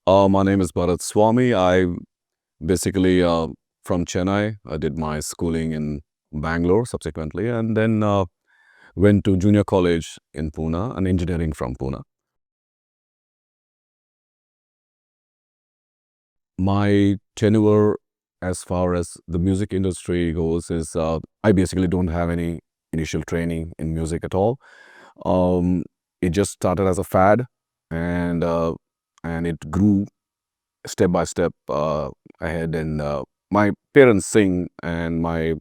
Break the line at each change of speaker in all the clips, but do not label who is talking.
My name is Bharat Swamy. I basically from Chennai. I did my schooling in Bangalore subsequently, and then went to junior college in Pune and engineering from Pune. My tenure as far as the music industry goes is I basically don't have any initial training in music at all. Um, it just started as a fad, and and it grew step by step ahead. And my parents sing, and my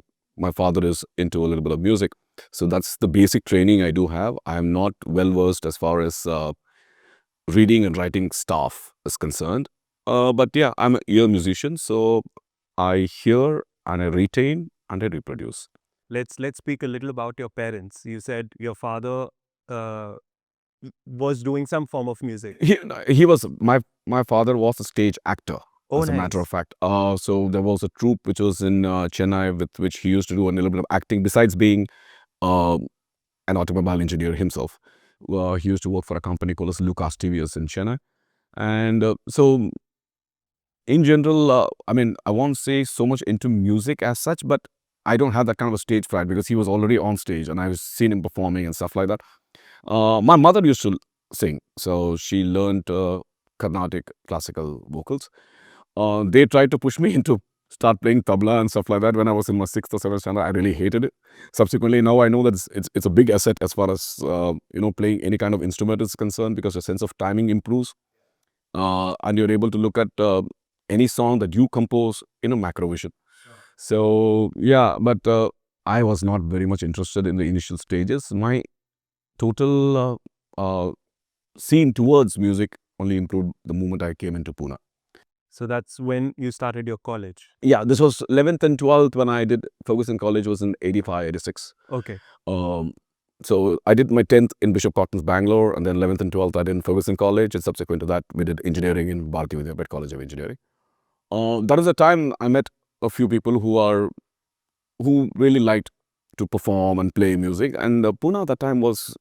father is into a little bit of music, so that's the basic training I do have. I'm not well versed as far as reading and writing stuff is concerned, but yeah, I'm an ear musician, so I hear and I retain and I reproduce.
Let's speak a little about your parents. You said your father uh, was doing some form of music.
He was my father was a stage actor,
Oh,
as a matter of
nice.
fact. So there was a troupe which was in Chennai, with which he used to do a little bit of acting besides being uh, an automobile engineer himself. He used to work for a company called as Lucas TVS in Chennai. And so, in general, I mean, I won't say so much into music as such, but I don't have that kind of a stage fright because he was already on stage and I've seen him performing and stuff like that. My mother used to sing, so she learned Carnatic classical vocals. They tried to push me into start playing tabla and stuff like that when I was in my sixth or seventh standard. I really hated it. Subsequently, now I know that it's a big asset as far as playing any kind of instrument is concerned, because your sense of timing improves, and you're able to look at any song that you compose in a macro vision. So yeah, but I was not very much interested in the initial stages. My total scene towards music only improved the moment I came into Pune.
So that's when you started your college.
Yeah, this was 11th and 12th when I did Fergusson College, was in 85, 86.
Okay.
Um, so I did my 10th in Bishop Cotton's Bangalore, and then 11th and 12th I did in Fergusson College, and subsequent to that we did engineering in Bharati Vidyapet College of Engineering. That is the time I met a few people who really liked to perform and play music, and Pune at that time was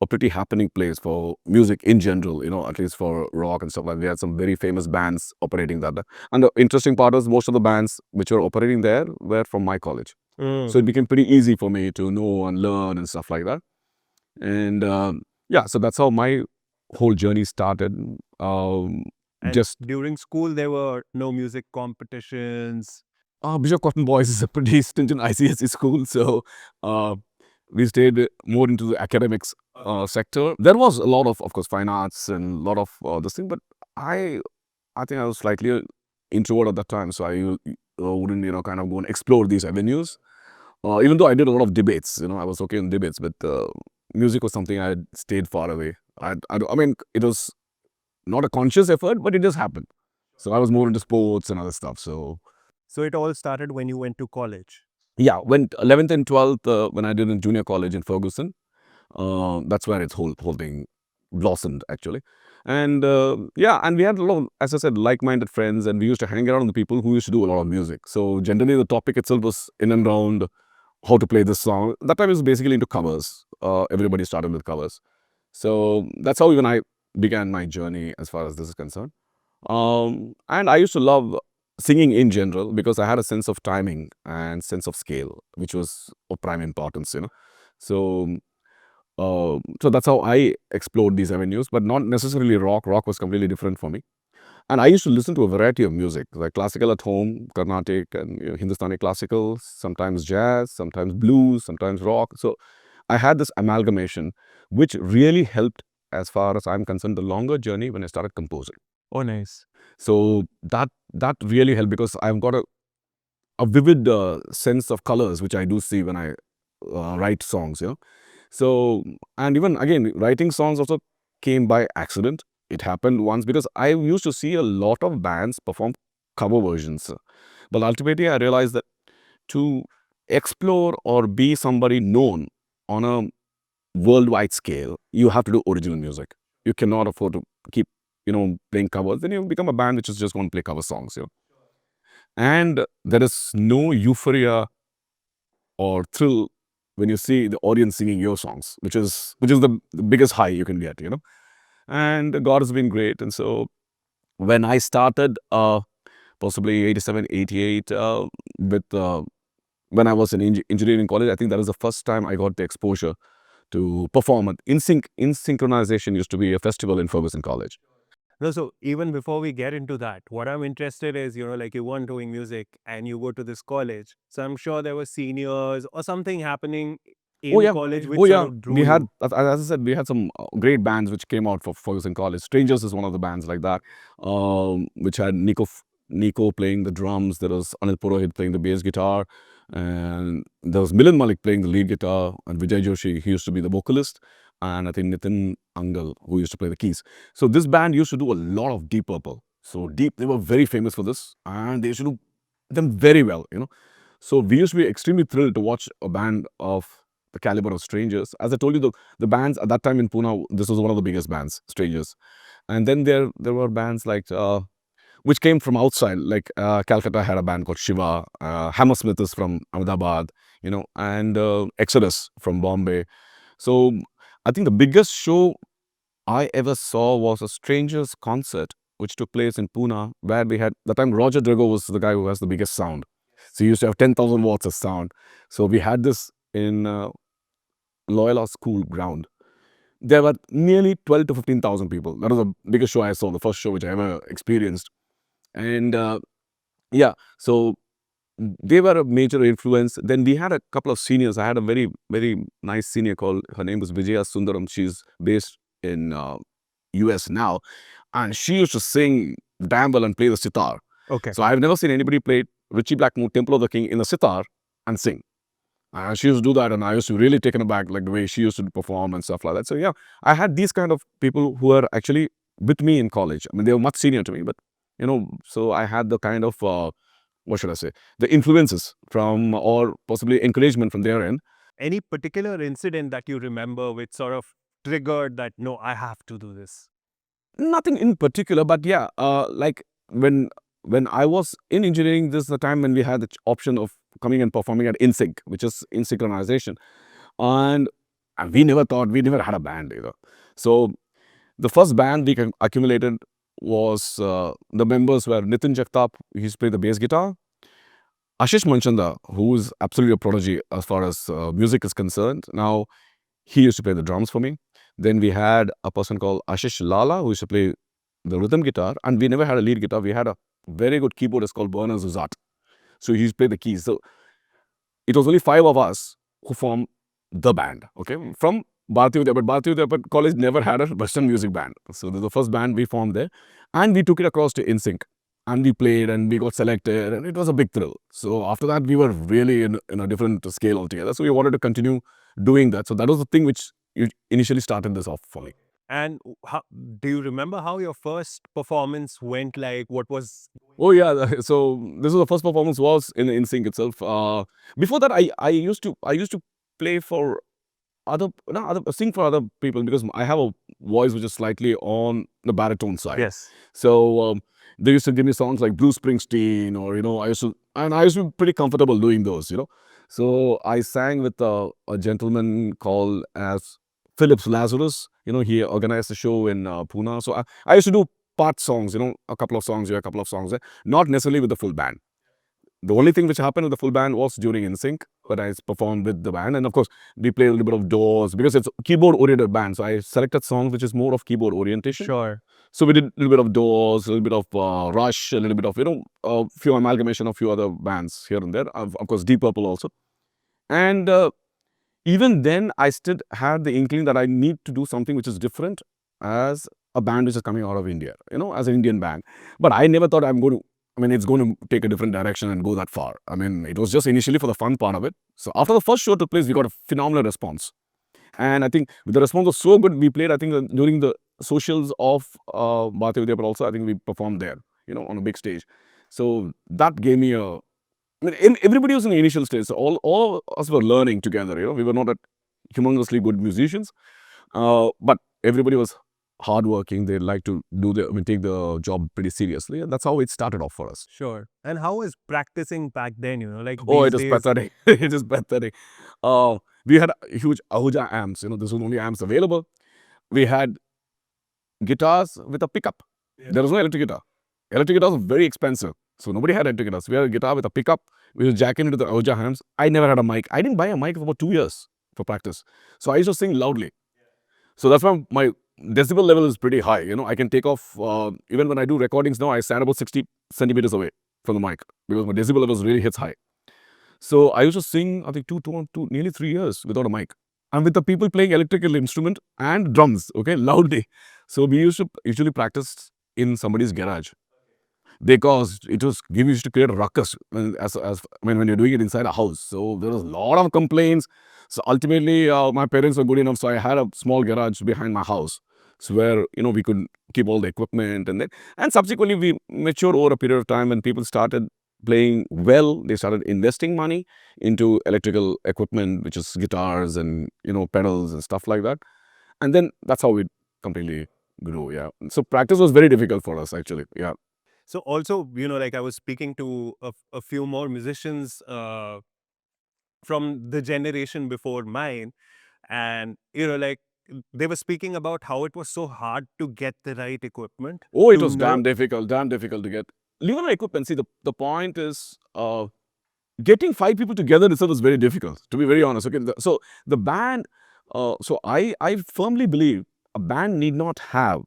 a pretty happening place for music in general, at least for rock and stuff like that. We had some very famous bands operating that. And the interesting part was most of the bands which were operating there were from my college. So
Mm.
it became pretty easy for me to know and learn and stuff like that. And yeah, so that's how my whole journey started.
And
Just
during school, there were no music competitions.
Bishop Cotton Boys is a pretty stringent ICSE school, so uh, we stayed more into the academics sector. There was a lot of course, fine arts and a lot of this thing, but I think I was slightly introvert at that time, so I wouldn't kind of go and explore these avenues. Even though I did a lot of debates, I was okay in debates, but music was something I had stayed far away. I mean, it was not a conscious effort, but it just happened. So I was more into sports and other stuff. So
So it all started when you went to college.
yeah, went 11th and 12th when I did in junior college in Fergusson. That's where its whole thing blossomed, actually. And yeah, and we had a lot of, as I said, like-minded friends, and we used to hang around with people who used to do a lot of music. So generally, the topic itself was in and around how to play this song. That time it was basically into covers. Everybody started with covers. So that's how even I began my journey as far as this is concerned. And I used to love singing in general because I had a sense of timing and sense of scale, which was of prime importance. So so that's how I explored these avenues, but not necessarily rock. Rock was completely different for me. And I used to listen to a variety of music, like classical at home, Carnatic and Hindustani classical, sometimes jazz, sometimes blues, sometimes rock. So I had this amalgamation, which really helped, as far as I'm concerned, the longer journey when I started composing.
Oh, nice.
So that really helped because I've got a vivid sense of colors, which I do see when I write songs. So, and even again, writing songs also came by accident. It happened once because I used to see a lot of bands perform cover versions. But ultimately, I realized that to explore or be somebody known on a worldwide scale, you have to do original music. You cannot afford to keep, playing covers. Then you become a band which is just going to play cover songs. And there is no euphoria or thrill when you see the audience singing your songs, which is the biggest high you can get. And God has been great, and so when I started, possibly 87, 88, with when I was in engineering college, I think that was the first time I got the exposure to perform. In synchronization used to be a festival in Fergusson College.
No, so even before we get into that, what I'm interested is, like you weren't doing music and you go to this college. So I'm sure there were seniors or something happening
Oh
in
yeah,
college
oh
which sort
yeah.
of drew
We had,
you.
as I said, we had some great bands which came out for Ferguson College. Strangers is one of the bands like that, which had Nico playing the drums. There was Anil Purohit playing the bass guitar, and there was Milan Malik playing the lead guitar, and Vijay Joshi, he used to be the vocalist, and I think Nitin Angal, who used to play the keys. So this band used to do a lot of Deep Purple. So Deep, they were very famous for this, and they used to do them very well. So we used to be extremely thrilled to watch a band of the caliber of Strangers. As I told you, the bands at that time in Pune, this was one of the biggest bands, Strangers. And then there were bands like which came from outside, like Calcutta had a band called Shiva, Hammersmith is from Ahmedabad, and Exodus from Bombay. So I think the biggest show I ever saw was a Strangers concert, which took place in Pune, where we had, the time Roger Drago was the guy who has the biggest sound. So he used to have 10,000 watts of sound. So we had this in Loyola School ground. There were nearly 12 to 15,000 people. That was the biggest show I saw, the first show which I ever experienced. And yeah, so they were a major influence. Then we had a couple of seniors. I had a very, very nice senior called, her name was Vijaya Sundaram. She's based in US now. And she used to sing damn well and play the sitar.
Okay.
So I've never seen anybody play Richie Blackmore, Temple of the King in the sitar and sing. She used to do that, and I used to really taken aback, like the way she used to perform and stuff like that. So yeah, I had these kind of people who were actually with me in college. I mean, they were much senior to me, but so I had the kind of what should I say, the influences from, or possibly encouragement from their end.
Any particular incident that you remember which sort of triggered that, no, I have to do this?
Nothing in particular, but yeah, like when when I was in engineering, this is the time when we had the option of coming and performing at InSync, which is in synchronization, and we never thought, we never had a band either. So the first band we accumulated was the members were Nitin Jagtap, he used to play the bass guitar, Ashish Mandanda, who is absolutely a prodigy as far as music is concerned. Now he used to play the drums for me. Then we had a person called Ashish Lala, who used to play the rhythm guitar, and we never had a lead guitar. We had a very good keyboardist called Bernard Zuzat. So he used to play the keys. So it was only five of us who formed the band, okay, from Bharati Uday. But Bharati Uday College never had a Western music band. So this is the first band we formed there. And we took it across to InSync. And we played and we got selected, and it was a big thrill. So after that, we were really in a different scale altogether. So we wanted to continue doing that. So that was the thing which initially started this off for me.
And how, do you remember how your first performance went? Like, what was?
Oh yeah, so this was the first performance was in Sync itself. Before that, I used to play for sing for other people, because I have a voice which is slightly on the baritone side.
Yes.
So they used to give me songs like Bruce Springsteen, or I used to be pretty comfortable doing those. So I sang with a gentleman called as Phillips Lazarus. He organized a show in Pune. So I used to do part songs. A couple of songs here, a couple of songs there, not necessarily with the full band. The only thing which happened with the full band was during InSync, but I performed with the band. And of course, we played a little bit of Doors, because it's a keyboard-oriented band. So I selected songs which is more of keyboard orientation.
Sure.
So we did a little bit of Doors, a little bit of Rush, a little bit of, a few amalgamation of few other bands here and there. Of course, Deep Purple also. And even then, I still had the inkling that I need to do something which is different as a band which is coming out of India, as an Indian band. But I never thought it's going to take a different direction and go that far. It was just initially for the fun part of it. So after the first show took place, we got a phenomenal response. And I think the response was so good, we played, I think, during the socials of Bharati Vidya, but also I think we performed there, on a big stage. So that gave me everybody was in the initial stage. So all of us were learning together, we were not humongously good musicians, but everybody was hardworking. They like to take the job pretty seriously, and that's how it started off for us.
Sure. And how was practicing back then? Like
Oh,
these
it is
days.
pathetic. It is pathetic. We had huge Ahuja amps. This was the only amps available. We had guitars with a pickup. There was no electric guitar. Electric guitars were very expensive. So nobody had electric guitars. We had a guitar with a pickup. We would jack into the Oja hams. I never had a mic. I didn't buy a mic for about 2 years for practice. So I used to sing loudly. So that's why my decibel level is pretty high. I can take off, even when I do recordings now, I stand about 60 centimeters away from the mic because my decibel levels really hits high. So I used to sing, I think, nearly 3 years without a mic. And with the people playing electrical instrument and drums, okay, loudly. So we used to usually practice in somebody's garage because it was used to create a ruckus when you're doing it inside a house. So there was a lot of complaints. So ultimately, my parents were good enough, so I had a small garage behind my house, so where we could keep all the equipment, and subsequently we matured over a period of time when people started playing well. They started investing money into electrical equipment, which is guitars and pedals and stuff like that, and then that's how we completely grew. Yeah, so practice was very difficult for us actually. Yeah.
So also, like I was speaking to a few more musicians from the generation before mine, and like they were speaking about how it was so hard to get the right equipment
Oh, it
to
was
know.
damn difficult to get. Leave alone equipment. See, the point is getting five people together itself is very difficult, to be very honest. Okay, so the band, so I firmly believe a band need not have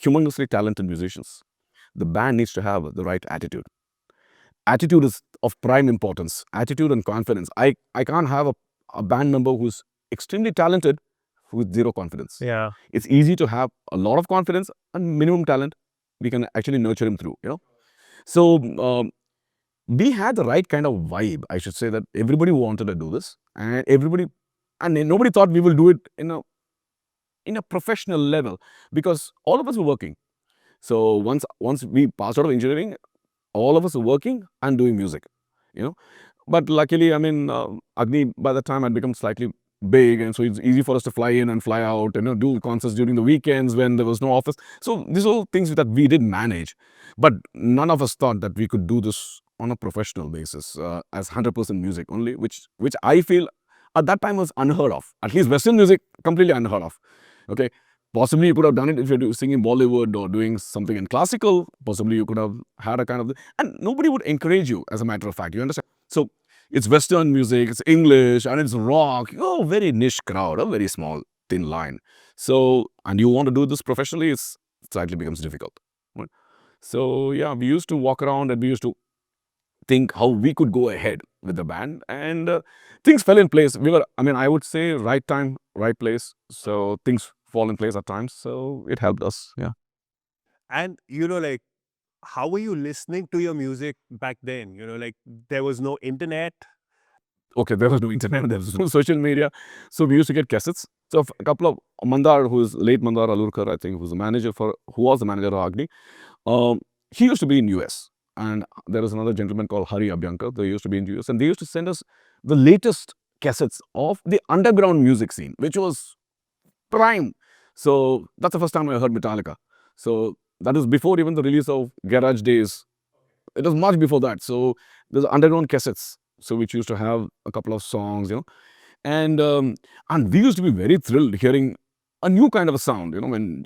humongously talented musicians. The band needs to have the right attitude. Attitude is of prime importance. Attitude and confidence. I can't have a band member who's extremely talented with zero confidence.
Yeah.
It's easy to have a lot of confidence and minimum talent. We can actually nurture him through. So we had the right kind of vibe. I should say that everybody wanted to do this, and nobody thought we will do it in a professional level because all of us were working. So once we passed out of engineering, all of us were working and doing music. You know, but luckily, I mean, AGNI by the time had become slightly big, and so it's easy for us to fly in and fly out, and do concerts during the weekends when there was no office. So these are all things that we did manage, but none of us thought that we could do this on a professional basis as 100% music only, which I feel at that time was unheard of. At least Western music, completely unheard of. Okay, possibly you could have done it if you're singing Bollywood or doing something in classical. Possibly you could have had a kind of, and nobody would encourage you. As a matter of fact, you understand. So it's Western music, it's English, and it's rock. Oh, very niche crowd, a very small thin line. So, and you want to do this professionally, it slightly becomes difficult. Right? So yeah, we used to walk around and we used to think how we could go ahead with the band, and things fell in place. I mean, I would say right time, right place. So things fall in place at times. So it helped us. Yeah.
And like how were you listening to your music back then? Like there was no internet.
Okay, there was no internet, there was no social media. So we used to get cassettes. So a couple of Mandar, who's late Mandar Alurkar, I think, who was the manager of Agni. He used to be in US. And there was another gentleman called Hari Abhyankar. They used to be in US. And they used to send us the latest cassettes of the underground music scene, which was prime. So that's the first time I heard Metallica. So that is before even the release of Garage Days. It was much before that. So there's underground cassettes. So which used to have a couple of songs. And we used to be very thrilled hearing a new kind of a sound. When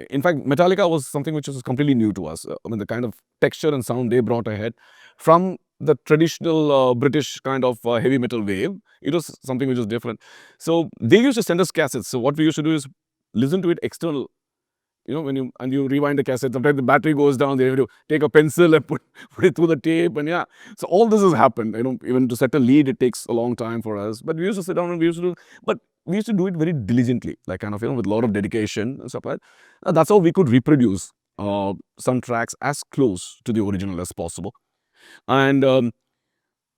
in fact Metallica was something which was completely new to us. I mean, the kind of texture and sound they brought ahead from the traditional British kind of heavy metal wave. It was something which was different. So they used to send us cassettes. So what we used to do is listen to it external. When you rewind the cassette, sometimes the battery goes down. They have to take a pencil and put it through the tape, and yeah. So all this has happened. Even to set a lead, it takes a long time for us. But we used to sit down and we used to do it very diligently, like kind of with a lot of dedication and stuff like that. That's how we could reproduce some tracks as close to the original as possible. And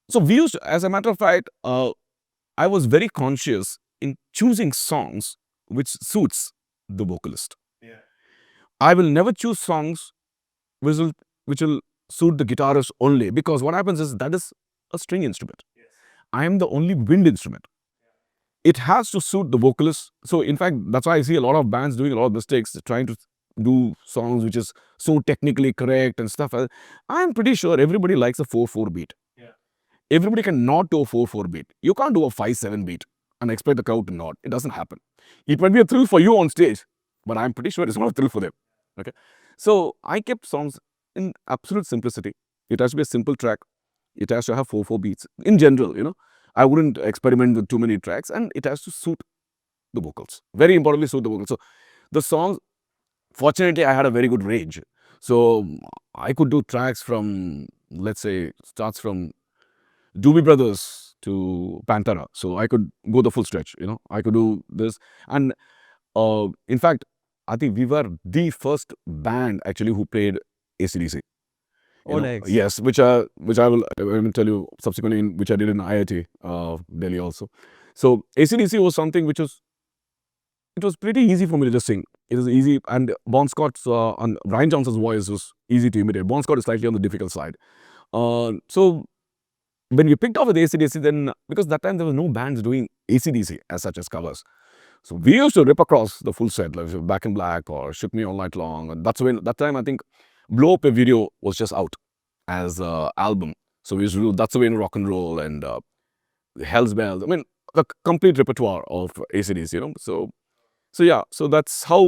so we used, as a matter of fact, I was very conscious in choosing songs which suits the vocalist. I will never choose songs which will suit the guitarist only, because what happens is that is a string instrument. I am the only wind instrument. It has to suit the vocalist. So in fact, that's why I see a lot of bands doing a lot of mistakes, trying to do songs which is so technically correct and stuff. I'm pretty sure everybody likes a 4/4 beat. Everybody can nod to a 4/4 beat. You can't do a 5/7 beat and expect the crowd to nod. It doesn't happen. It might be a thrill for you on stage, but I'm pretty sure it's not a thrill for them. Okay. So I kept songs in absolute simplicity. It has to be a simple track. It has to have 4/4 beats. In general, I wouldn't experiment with too many tracks, and it has to suit the vocals. Very importantly, suit the vocals. So the songs, fortunately, I had a very good range. So I could do tracks from, let's say, starts from Doobie Brothers to Pantera. So I could go the full stretch. I could do this, and in fact, I think we were the first band actually who played AC/DC.
Oh, nice.
Yes, which I will tell you subsequently, which I did in IIT Delhi also. So AC/DC was something which was, it was pretty easy for me to just sing. It was easy, and Bon Scott's and Ryan Johnson's voice was easy to imitate. Bon Scott is slightly on the difficult side. So when we picked off with AC/DC, then because that time there was no bands doing AC/DC as such as covers. So we used to rip across the full set, like Back in Black or Shook Me All Night Long. And that's when, that time I think Blow Up a Video was just out as an album. So we used to do That's the Way in Rock and Roll and Hell's Bells. I mean, the complete repertoire of AC/DC, So yeah, so that's how,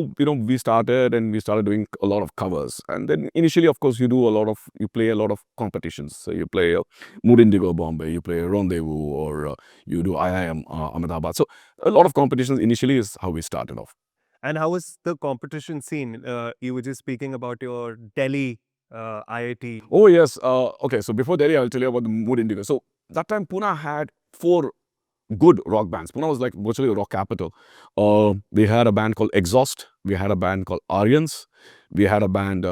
we started, and we started doing a lot of covers. And then initially, of course, you play a lot of competitions. So you play Mood Indigo Bombay, you play Rendezvous, or you do IIM Ahmedabad. So a lot of competitions initially is how we started off.
And how was the competition scene? You were just speaking about your Delhi IIT.
Oh yes, okay, so before Delhi, I'll tell you about the Mood Indigo. So that time Pune had 4 good rock bands. Pune was like virtually the rock capital. We had a band called Exhaust. We had a band called Aryans. We had a band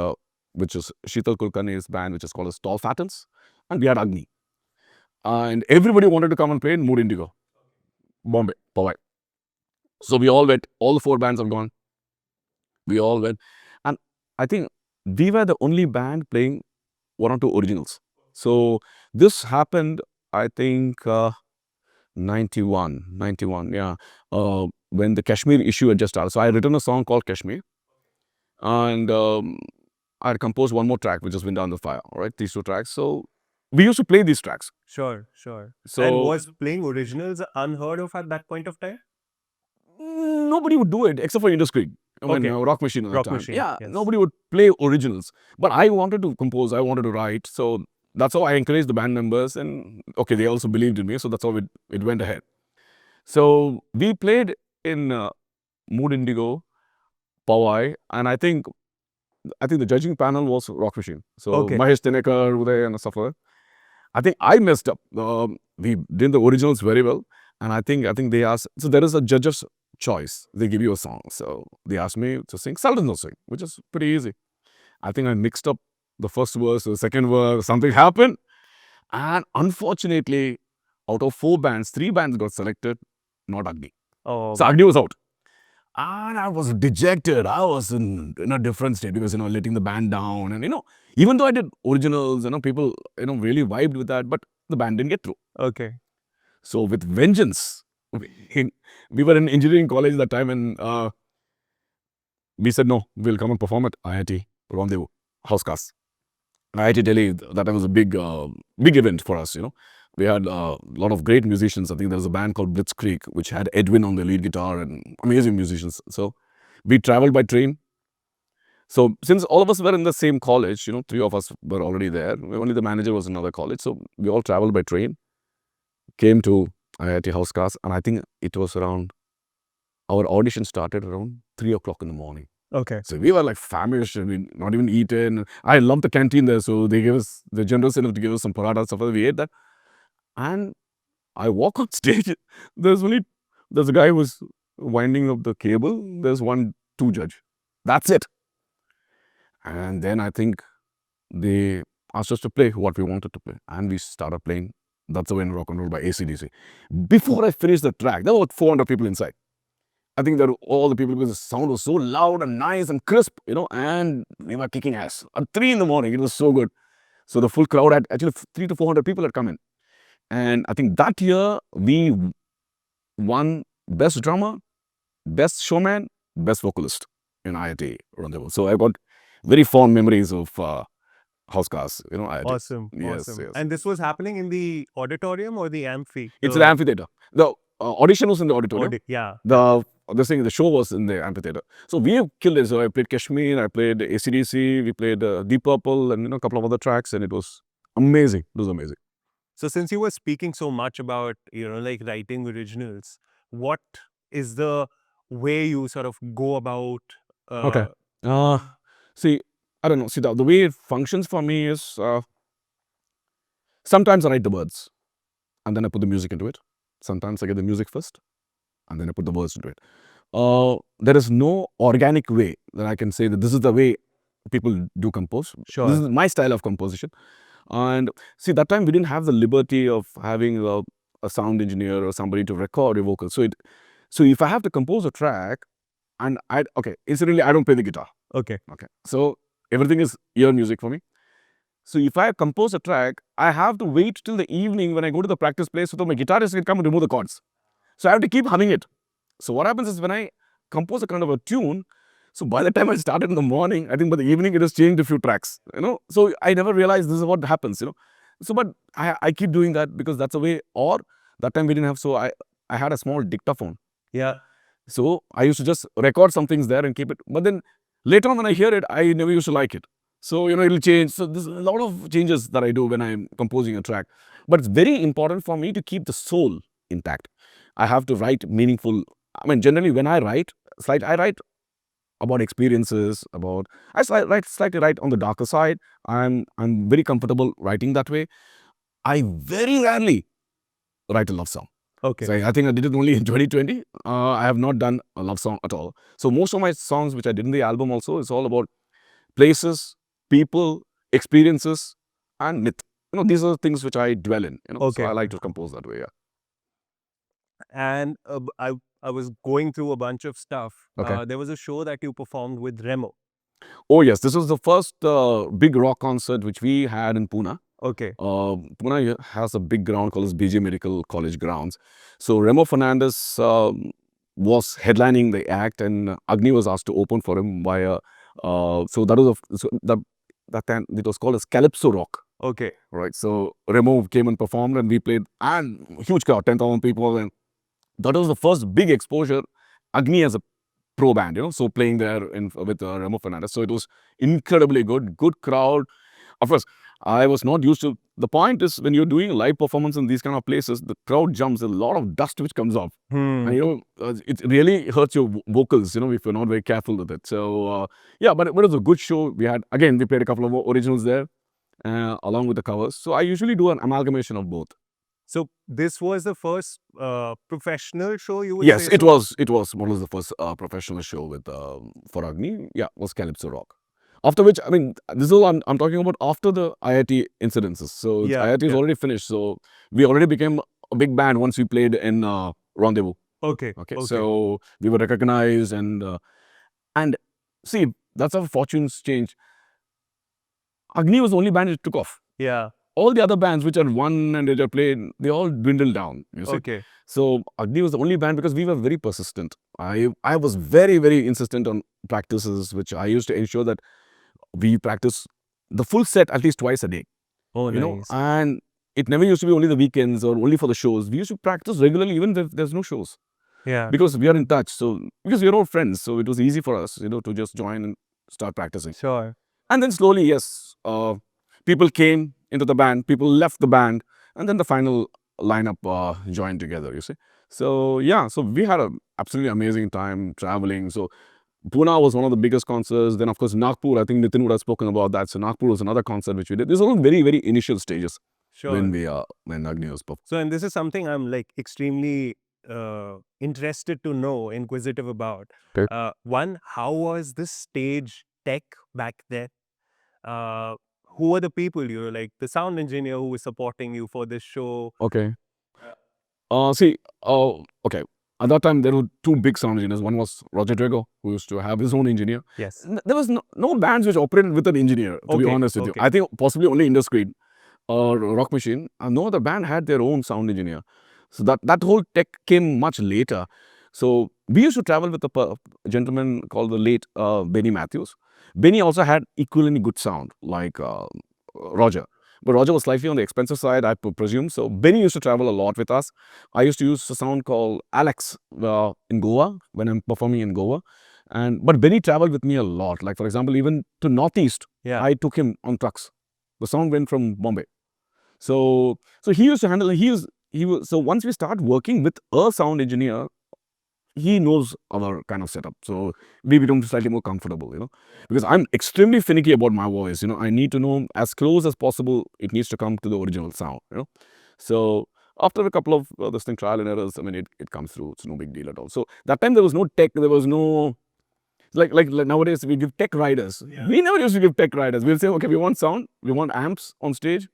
which is Sheetal Kulkarni's band, which is called as Tall Fattens. And we had AGNI. And everybody wanted to come and play in Mood Indigo, Bombay, Powai. So we all went. All the 4 bands have gone. We all went. And I think we were the only band playing 1 or 2 originals. So this happened, I think, 91, yeah. When the Kashmir issue had just started. So I had written a song called Kashmir, and I had composed 1 more track, which is Wind Down the Fire. All right, these 2 tracks. So we used to play these tracks.
Sure, sure.
So
And was playing originals unheard of at that point of time?
nobody would do it except for Industry.
Okay.
Rock Machine at that
Rock
time.
Machine,
Yeah,
yes.
nobody would play originals. But I wanted to compose, I wanted to write. So that's how I encouraged the band members. And okay, they also believed in me. So that's how it went ahead. So we played in Mood Indigo, Powai, and I think the judging panel was Rock Machine. So
Okay.
Mahesh Tenekar, Uday, and stuff like that. I think I messed up. We did the originals very well, and I think they asked. So there is a judge's choice. They give you a song. So they asked me to sing Sultan's Sing, which is pretty easy. I think I mixed up the first verse, the second verse. Something happened, and unfortunately, out of 4 bands, 3 bands got selected, not AGNI.
Oh,
So AGNI was out. And I was dejected. I was in a different state because, letting the band down. And, even though I did originals, people, really vibed with that, but the band didn't get through.
okay.
So with vengeance, we were in engineering college that time, and we said, no, we'll come and perform at IIT Rendezvous, Housecast. IIT Delhi, that time was a big event for us, We had a lot of great musicians. I think there was a band called Blitzkrieg, which had Edwin on the lead guitar and amazing musicians. So we traveled by train. So since all of us were in the same college, 3 of us were already there. Only the manager was in another college. So we all traveled by train, came to IIT Housecast, and I think it was around, our audition started around 3 o'clock in the morning.
Okay.
So we were like famished, not even eaten. I loved the canteen there, so they gave us, the generous enough to give us some paratha stuff. We ate that. And I walk on stage. There's a guy who's winding up the cable. There's 2 judge. That's it. And then I think they asked us to play what we wanted to play. And we started playing That's the Way in Rock and Roll by AC/DC. Before I finished the track, there were 400 people inside. I think that all the people, because the sound was so loud and nice and crisp, and we were kicking ass. At 3 in the morning, it was so good. So the full crowd had actually 300 to 400 people had come in. And I think that year we won Best Drummer, Best Showman, Best Vocalist in IIT Rendezvous. So I got very fond memories of Housecast, IIT.
Awesome.
Yes,
awesome.
yes.
And this was happening in the auditorium or the amphi?
It's an amphitheater. The audition was in the auditorium.
Yeah.
The this thing, the show was in the amphitheater. So we have killed it. So I played Kashmir, I played AC/DC, we played Deep Purple, and a couple of other tracks, and it was amazing. It was amazing.
So since you were speaking so much about, like writing originals, what is the way you sort of go about
Okay. See, I don't know. See, the way it functions for me is sometimes I write the words and then I put the music into it. Sometimes I get the music first and then I put the words into it. There is no organic way that I can say that this is the way people do compose.
Sure.
This is my style of composition. And see, that time we didn't have the liberty of having a sound engineer or somebody to record your vocals. So if I have to compose a track, and incidentally, I don't play the guitar.
Okay.
So everything is ear music for me. So if I compose a track, I have to wait till the evening when I go to the practice place so that my guitarist can come and remove the chords. So I have to keep humming it. So what happens is when I compose a kind of a tune, so by the time I started in the morning, I think by the evening it has changed a few tracks. So I never realized this is what happens. So but I keep doing that because that's a way. Or that time we didn't have, so I had a small dictaphone.
Yeah.
So I used to just record some things there and keep it. But then later on when I hear it, I never used to like it. So, it'll change. So there's a lot of changes that I do when I'm composing a track. But it's very important for me to keep the soul intact. I have to write meaningful. I mean, generally when I write, I write about experiences, slightly write on the darker side. I'm very comfortable writing that way. I very rarely write a love song.
Okay.
So I think I did it only in 2020. I have not done a love song at all. So most of my songs which I did in the album also is all about places, people, experiences, and myth. These are things which I dwell in.
Okay.
So I like to compose that way. Yeah.
And I was going through a bunch of stuff.
Okay.
There was a show that you performed with Remo.
Oh yes, this was the first big rock concert which we had in Pune.
Okay.
Pune has a big ground called as BJ Medical College grounds. So Remo Fernandez was headlining the act, and AGNI was asked to open for him by a. So that was that time it was called as Calypso Rock.
Okay.
Right. So Remo came and performed, and we played, and huge crowd, 10,000 people, and that was the first big exposure. AGNI as a pro band, so playing there with Remo Fernandez. So it was incredibly good crowd. Of course, I was not used to. The point is, when you're doing live performance in these kind of places, the crowd jumps. There's a lot of dust which comes off, and it really hurts your vocals. If you're not very careful with it. So yeah, but it was a good show. We played a couple of originals there, along with the covers. So I usually do an amalgamation of both.
So this was the first professional show you would
Yes,
say?
it was. It was more or less the first professional show with for AGNI. Yeah, was Calypso Rock. After which, I mean, this is all I'm talking about after the IIT incidences. So IIT is already finished. So we already became a big band once we played in Rendezvous.
Okay.
So we were recognized, and see, that's how fortunes change. AGNI was the only band that took off.
Yeah.
All the other bands which are won and which are played, they all dwindled down. You see?
Okay.
So AGNI was the only band because we were very persistent. I was very, very insistent on practices, which I used to ensure that we practice the full set at least twice a day.
Oh, nice.
And it never used to be only the weekends or only for the shows. We used to practice regularly, even if there's no shows.
Yeah.
Because we are in touch. So because we're all friends, so it was easy for us, to just join and start practicing.
Sure.
And then slowly, yes, people came into the band, people left the band, and then the final lineup joined together, you see. So yeah, so we had an absolutely amazing time traveling. So Pune was one of the biggest concerts. Then of course Nagpur, I think Nitin would have spoken about that. So Nagpur was another concert which we did. These are all very, very initial stages.
Sure.
When AGNI was performing.
So, and this is something I'm like extremely interested to know, inquisitive about.
Okay.
One, how was the stage tech back then? Who were the people like the sound engineer who was supporting you for this show?
Okay. Okay. At that time, there were two big sound engineers. One was Roger Virgo, who used to have his own engineer.
Yes.
There was no bands which operated with an engineer, to be honest with you. I think possibly only Induscreed or Rock Machine. No other band had their own sound engineer. So that whole tech came much later. So we used to travel with a gentleman called the late Benny Matthews. Benny also had equally good sound like Roger. but Roger was slightly on the expensive side, I presume. So Benny used to travel a lot with us. I used to use a sound called Alex in Goa when I'm performing in Goa. But Benny traveled with me a lot. Like, for example, even to Northeast,
Yeah.
I took him on trucks. The sound went from Bombay. So he used to handle, so once we start working with a sound engineer, he knows our kind of setup. So we become slightly more comfortable, because I'm extremely finicky about my voice. I need to know as close as possible. It needs to come to the original sound. So after a couple of this thing, trial and errors, I mean, it comes through. It's no big deal at all. So that time there was no tech. There was no, like nowadays we give tech riders. Yeah. We never used to give tech riders. We'll say, okay, we want sound, we want amps on stage,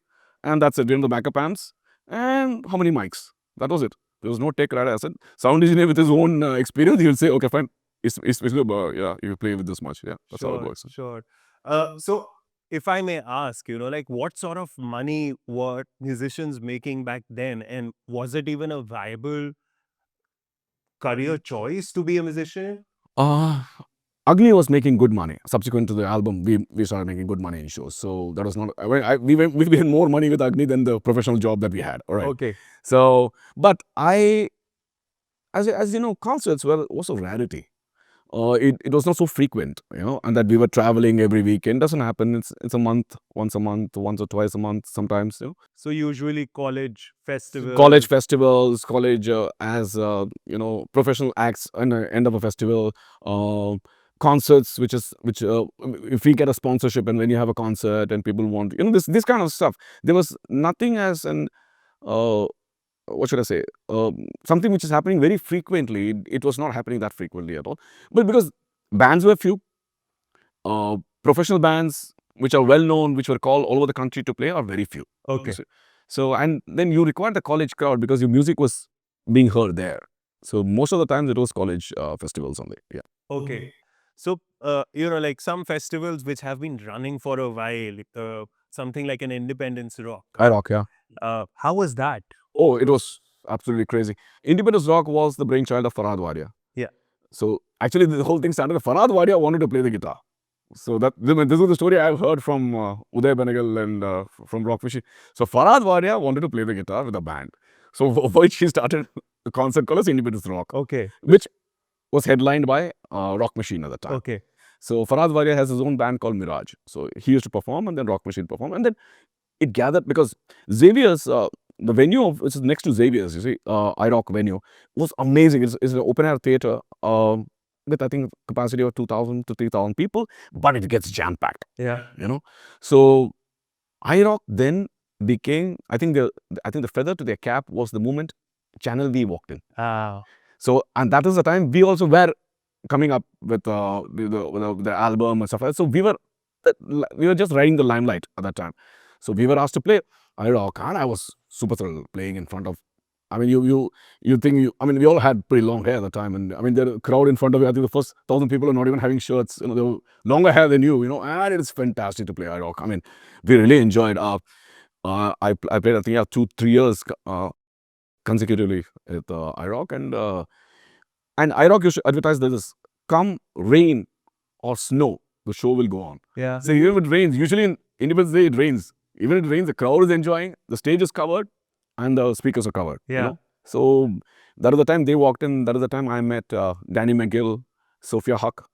and that's it. We want the backup amps and how many mics. That was it. There was no tech rider. I said, sound engineer with his own experience, he will say, okay, fine. Yeah, you play with this much. Yeah, that's how it works.
Sure. So if I may ask, like what sort of money were musicians making back then, and was it even a viable career choice to be a musician?
Uh, AGNI was making good money. Subsequent to the album, we started making good money in shows. So that was not, we made more money with AGNI than the professional job that we had. All right.
Okay.
So, but as you know, concerts were also rarity. It was not so frequent, and that we were traveling every weekend doesn't happen. It's once a month, once or twice a month sometimes.
So usually college festivals.
College festivals, college as professional acts and end of a festival, concerts, which if we get a sponsorship and when you have a concert and people want this kind of stuff. There was nothing as an what should I say? Something which is happening very frequently. It was not happening that frequently at all. But because bands were few, professional bands which are well known, which were called all over the country to play, are very few.
Okay.
So, and then you required the college crowd because your music was being heard there. So most of the times it was college festivals only. Yeah.
Okay. So, like some festivals which have been running for a while, something like an Independence Rock.
Rock, yeah.
How was that?
Oh, it was absolutely crazy. Independence Rock was the brainchild of Farhad Wadia.
Yeah.
So actually the whole thing started, Farhad Wadia wanted to play the guitar. So this is the story I've heard from Uday Benegal and from Rock Machine. So Farhad Wadia wanted to play the guitar with a band. So for which he started a concert called as Independence Rock.
Okay.
Which was headlined by Rock Machine at the time.
Okay.
So Farhad Wadia has his own band called Mirage. So he used to perform and then Rock Machine perform. And then it gathered because Xavier's, the venue which is next to Xavier's, you see, IROC venue, was amazing. It's an open air theater with I think capacity of 2,000 to 3,000 people, but it gets jam packed.
Yeah.
So IROC then became, I think the feather to their cap was the moment Channel V walked in. So, and that is the time we also were coming up with the album and stuff like that. So we were just riding the limelight at that time. So we were asked to play IROC, and I was super thrilled playing in front of. I mean, we all had pretty long hair at the time, and I mean, the crowd in front of you, I think the first 1,000 people are not even having shirts. They were longer hair than you, and it's fantastic to play IROC. I mean, we really enjoyed. I played, I think, 2-3 years consecutively at IROC, and IROC used to advertise this: come rain or snow, the show will go on.
Yeah.
So even if it rains, usually in Independence Day it rains. Even if it rains, the crowd is enjoying, the stage is covered, and the speakers are covered.
Yeah.
So that is the time they walked in. That is the time I met Danny McGill, Sophia Huck,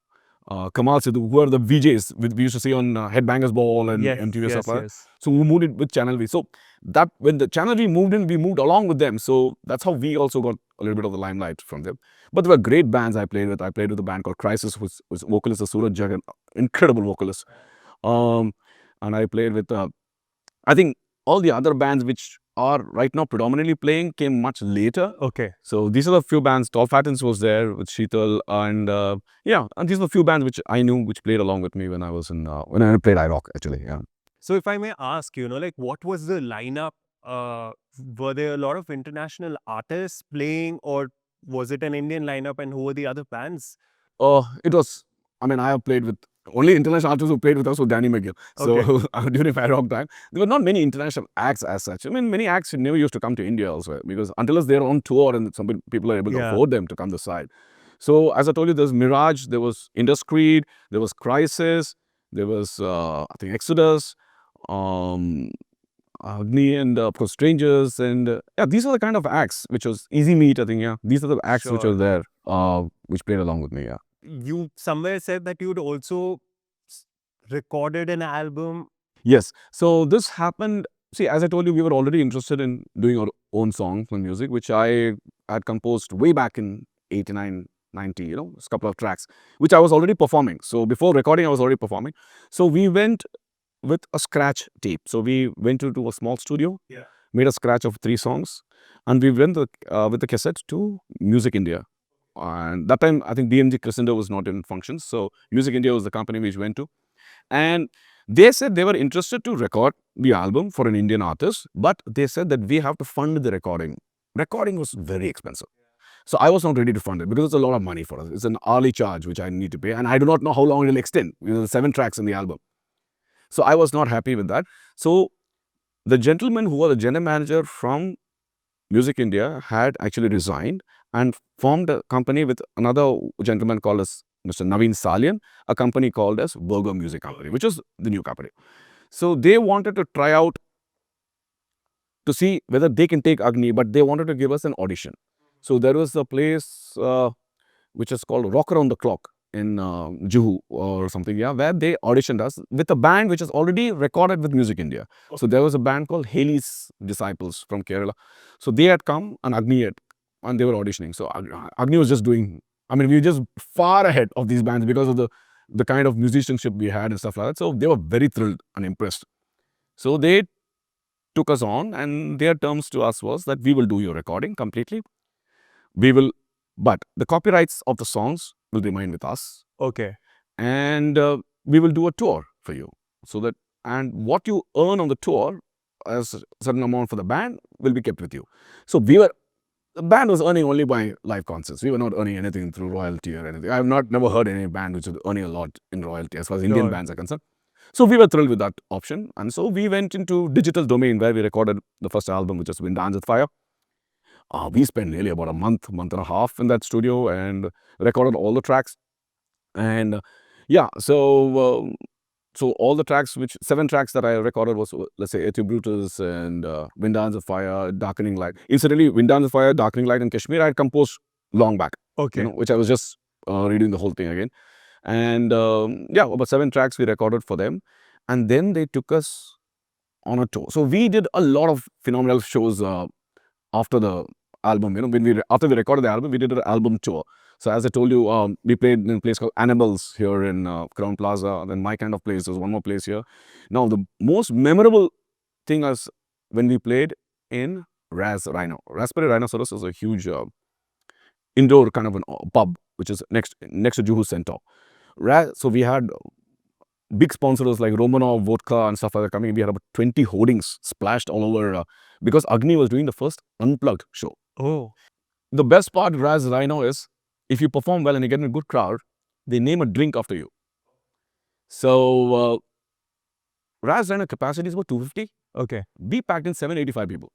Kamal Sidhu, who are the VJs we used to see on Headbangers Ball and MTV stuff like that. So we moved it with Channel V. So that when the Channel V moved in, we moved along with them. So that's how we also got a little bit of the limelight from them. But there were great bands I played with. I played with a band called Crisis, whose vocalist is Suraj Jagan, incredible vocalist. And I played with, I think all the other bands which are right now predominantly playing came much later.
Okay.
So these are the few bands. Tall Fattens was there with Sheetal, and and these are the few bands which I knew which played along with me when I was in when I played IROC actually. Yeah.
So if I may ask, like what was the lineup? Were there a lot of international artists playing, or was it an Indian lineup, and who were the other bands?
It was. I mean, I have played with only international artists who played with us was Danny McGill. So during IROC time, there were not many international acts as such. I mean, many acts never used to come to India also because until they're on tour and some people are able to afford them to come this side. So as I told you, there's Mirage, there was Indiscreet, there was Crisis, there was I think Exodus. Agni and of course Strangers and yeah, these are the kind of acts which was Easy Meat. I think yeah, these are the acts which were
Sure.
there, which played along with me. Yeah.
You somewhere said that you'd also s- recorded an album.
Yes. So this happened. See, as I told you, we were already interested in doing our own songs and music, which I had composed way back in 89, 90, a couple of tracks, which I was already performing. So before recording, I was already performing. So we went with a scratch tape. So we went into a small studio,
Yeah.
made a scratch of 3 songs, and we went with the cassette to Music India. And that time, I think DMG Crescendo was not in functions. So Music India was the company which went to. And they said they were interested to record the album for an Indian artist, but they said that we have to fund the recording. Recording was very expensive. So I was not ready to fund it because it's a lot of money for us. It's an hourly charge which I need to pay, and I do not know how long it will extend. The 7 tracks in the album. So I was not happy with that. So the gentleman who was the general manager from Music India had actually resigned and formed a company with another gentleman called as Mr. Naveen Salian, a company called as Virgo Music Company, which was the new company. So they wanted to try out to see whether they can take Agni, but they wanted to give us an audition. So there was a place which is called Rock Around the Clock in Juhu or something, yeah, where they auditioned us with a band which is already recorded with Music India. So there was a band called Haley's Disciples from Kerala. So they had come and Agni had, and they were auditioning. So Agni was just doing, I mean, we were just far ahead of these bands because of the kind of musicianship we had and stuff like that. So they were very thrilled and impressed. So they took us on, and their terms to us was that we will do your recording completely. We will, but the copyrights of the songs will remain with us,
Okay.
and we will do a tour for you. So that, and what you earn on the tour as a certain amount for the band will be kept with you. So the band was earning only by live concerts. We were not earning anything through royalty or anything. I have never heard any band which was earning a lot in royalty as far as Indian
Sure.
bands are concerned. So we were thrilled with that option, and so we went into digital domain where we recorded the first album, which was Wind Dance with Fire. We spent nearly about a month and a half in that studio and recorded all the tracks. And yeah, so all the tracks, which 7 tracks that I recorded was, let's say, Etu Brutus and Wind Dance of Fire, Darkening Light. Incidentally, Wind Dance of Fire, Darkening Light, and Kashmir I had composed long back,
Okay.
which I was just redoing the whole thing again. And yeah, about 7 tracks we recorded for them. And then they took us on a tour. So we did a lot of phenomenal shows after the album. After we recorded the album, we did an album tour. So as I told you, we played in a place called Animals here in Crown Plaza. Then my kind of place. There's one more place here. Now the most memorable thing was when we played in Raz Rhino. Raspberry Rhinoceros is a huge indoor kind of a pub which is next to Juhu Center. So we had big sponsors like Romanov, vodka, and stuff like that coming. We had about 20 hoardings splashed all over because Agni was doing the first unplugged show.
Oh.
The best part of Raz Rhino is if you perform well and you get in a good crowd, they name a drink after you. So Raz Rhino capacity is about 250.
Okay.
We packed in 785 people.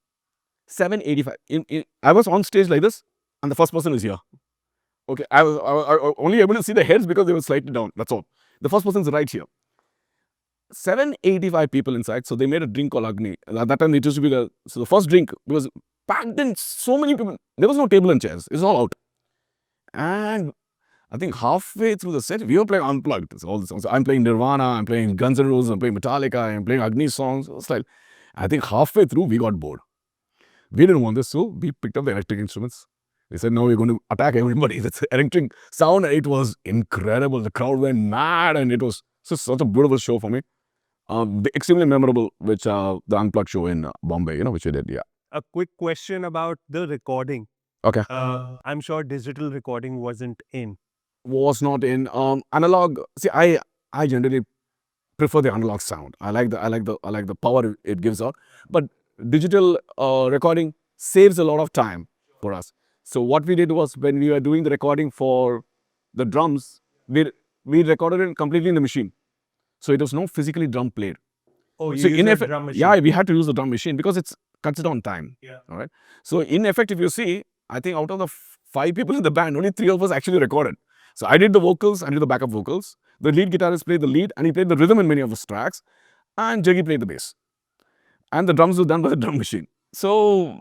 785. I was on stage like this, and the first person is here. Okay, I was only able to see the heads because they were slightly down. That's all. The first person's right here. 785 people inside. So they made a drink called Agni. And at that time, it used to be the first drink was packed in so many people. There was no table and chairs. It's all out. And I think halfway through the set, we were playing unplugged. It's all the songs. I'm playing Nirvana, I'm playing Guns N' Roses, I'm playing Metallica, I'm playing Agni songs. It was like, I think halfway through, we got bored. We didn't want this, so we picked up the electric instruments. They said, no, we're going to attack everybody. That's electric sound. And it was incredible. The crowd went mad, and it was such a beautiful show for me. Extremely memorable, which the Unplugged show in Bombay, which we did, yeah.
A quick question about the recording.
Okay.
I'm sure digital recording wasn't in.
Was not in analog. See, I generally prefer the analog sound. I like the power it gives out. But digital recording saves a lot of time for us. So what we did was when we were doing the recording for the drums, we recorded it completely in the machine. So it was no physically drum played.
Oh, you
So
use
in
a
effect,
drum machine.
yeah, we had to use the drum machine because it's cuts it on time.
Yeah.
All right. So in effect, if you see, I think out of the 5 people in the band, only 3 of us actually recorded. So I did the vocals, I did the backup vocals. The lead guitarist played the lead, and he played the rhythm in many of his tracks, and Juggie played the bass. and the drums were done by the drum machine. So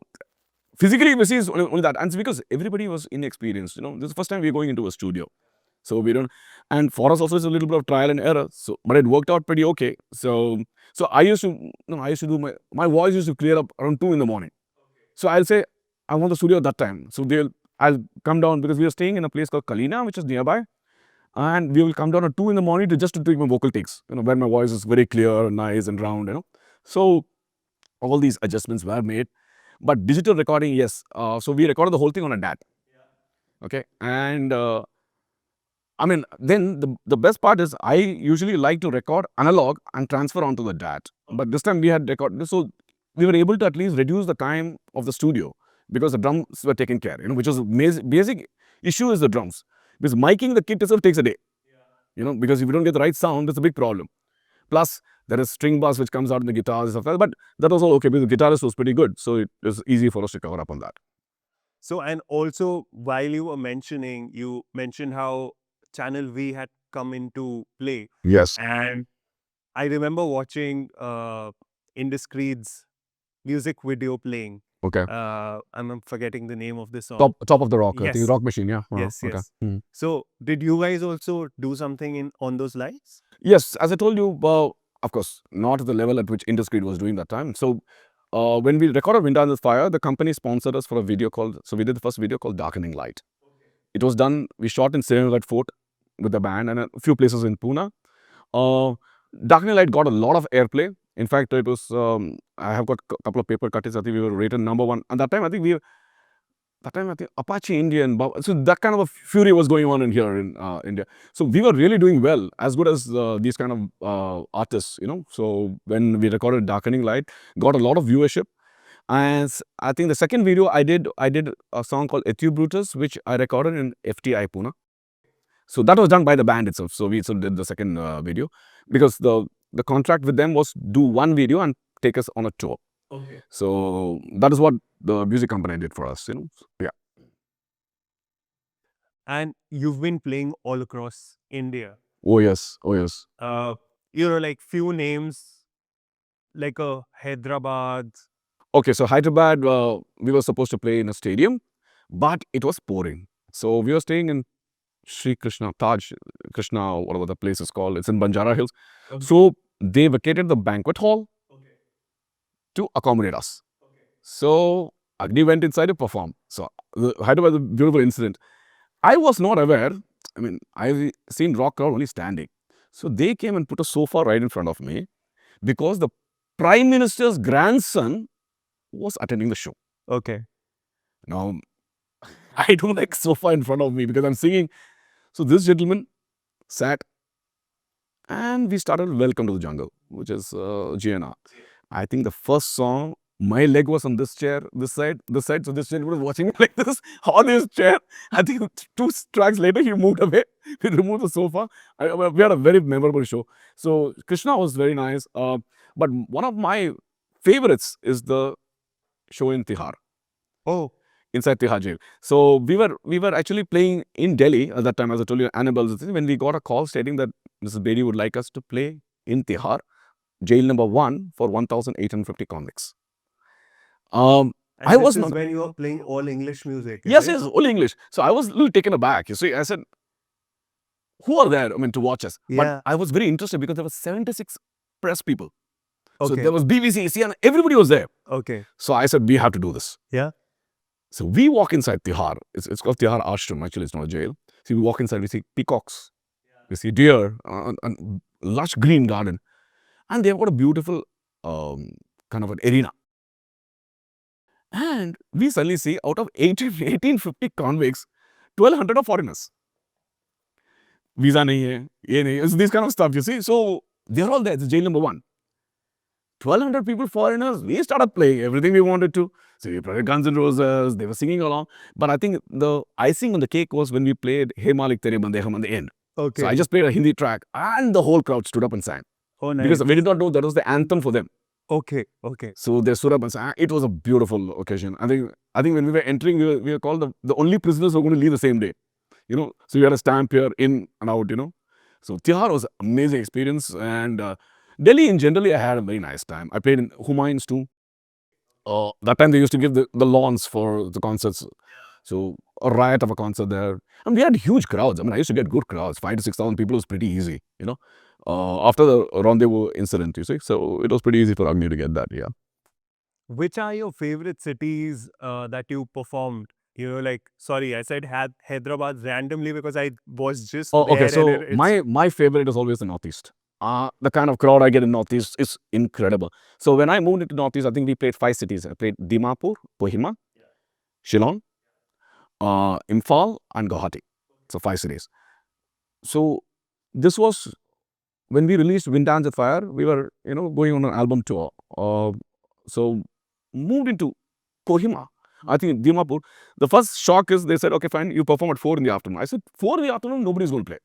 physically, we see is only that, and it's because everybody was inexperienced. You know, this is the first time we're going into a studio, so we don't. And for us also, it's a little bit of trial and error. So, but it worked out pretty okay. So I used to, I used to do my voice used to clear up around 2 in the morning. So I'll say I want the studio at that time. So I'll come down because we are staying in a place called Kalina, which is nearby, and we will come down at 2 in the morning to just to take my vocal takes. You know, where my voice is very clear, nice, and round. You know, so all these adjustments were made. But digital recording, yes. So we recorded the whole thing on a DAT. Okay, and I mean, then the best part is I usually like to record analog and transfer onto the DAT. But this time we had recorded, so we were able to at least reduce the time of the studio because the drums were taken care. You know, which was a basic issue is the drums, because miking the kit itself takes a day. You know, because if you don't get the right sound, it's a big problem. Plus, there is string bass which comes out in the guitars and stuff like that. But that was all okay because the guitarist was pretty good, so it was easy for us to cover up on that.
So, and also while you were mentioning, you mentioned how Channel V had come into play.
Yes.
And I remember watching Indiscreet's music video playing.
Okay.
I'm forgetting the name of the song.
Top of the rock. I
Yes.
think Rock Machine. Yeah.
Yes,
Okay.
yes. So, did you guys also do something on those lines?
Yes, as I told you, of course, not at the level at which Indiscreet was doing that time. So, when we recorded Wind Under Fire, the company sponsored us for a video called, so we did the first video called Darkening Light. It was done, we shot in Srinagar Fort with the band and a few places in Pune. Darkening Light got a lot of airplay. In fact, it was, I have got a couple of paper cuttings. I think we were rated #1. And that time, I think Apache Indian, so that kind of a fury was going on in here in India. So we were really doing well, as good as these kind of artists, you know. So when we recorded Darkening Light, got a lot of viewership. And I think the second video I did a song called Etu Brutus, which I recorded in FTI Pune. So that was done by the band itself. So we did the second video because the contract with them was do one video and take us on a tour.
Okay.
So that is what the music company did for us, you know. Yeah.
And you've been playing all across India.
Oh yes. Oh yes.
Like few names, like a Hyderabad.
Okay, so Hyderabad, we were supposed to play in a stadium, but it was pouring. So we were staying in Sri Krishna, Taj Krishna, or whatever the place is called. It's in Banjara Hills.
Okay.
So they vacated the banquet hall to accommodate us. So Agni went inside to perform. So Hyderabad was a beautiful incident. I was not aware. I mean, I've seen rock crowd only standing. So they came and put a sofa right in front of me because the Prime Minister's grandson was attending the show.
Okay.
Now, I don't like sofa in front of me because I'm singing. So this gentleman sat and we started Welcome to the Jungle, which is GNR. I think the first song, my leg was on this chair, this side. So this gentleman was watching me like this on his chair. I think 2 tracks later, he moved away. We removed the sofa. We had a very memorable show. So Krishna was very nice. But one of my favorites is the show in Tihar.
Oh.
Inside Tihar Jail. So we were actually playing in Delhi at that time, as I told you, Annabelle's thing, when we got a call stating that Mrs. Bedi would like us to play in Tihar, jail #1 for 1,850 convicts.
And
I was
this is
not.
when you were playing all English music. is
Yes,
it?
yes, all English. So I was a little taken aback. You see, I said, who are there? I mean, to watch us.
Yeah.
But I was very interested because there were 76 press people. So
Okay.
there was BBC, CNN, everybody was there.
Okay.
So I said, we have to do this.
Yeah.
So we walk inside Tihar. It's called Tihar Ashram. Actually, it's not a jail. So we walk inside. We see peacocks. We see deer. And lush green garden. And they've got a beautiful kind of an arena. And we suddenly see out of 1850 convicts, 1,200 are foreigners. Visa nahi hai, ye nahi. It's this kind of stuff, you see. So they're all there. It's jail #1. 1,200 people, foreigners. We started playing everything we wanted to. So we played Guns N' Roses. They were singing along. But I think the icing on the cake was when we played Hey Malik Tere Bande Hum on the end.
Okay.
So I just played a Hindi track and the whole crowd stood up and sang.
Oh, nice.
Because we did not know that was the anthem for them.
Okay. Okay.
So they stood up and sang. It was a beautiful occasion. I think when we were entering, we were called the only prisoners who were going to leave the same day. You know, so we had a stamp here, in and out, you know. So Tihar was an amazing experience. And Delhi in generally, I had a very nice time. I played in Humayun's too. That time they used to give the lawns for the concerts. So a riot of a concert there. And we had huge crowds. I mean, I used to get good crowds. 5 to 6,000 people was pretty easy, after the rendezvous incident, you see. So it was pretty easy for Agni to get that, yeah.
Which are your favorite cities that you performed? Like, sorry, I said Hyderabad randomly because I was just
Oh, okay.
there and
So
it's
my favorite is always the Northeast. The kind of crowd I get in Northeast is incredible. So when I moved into Northeast, I think we played 5 cities. I played Dimapur, Kohima, Shillong, Imphal, and Guwahati. So 5 cities. So this was when we released Wind Dance at Fire. We were going on an album tour. So moved into Kohima. I think Dimapur. The first shock is they said, okay, fine, you perform at 4 in the afternoon. I said, 4 in the afternoon, nobody's going to play.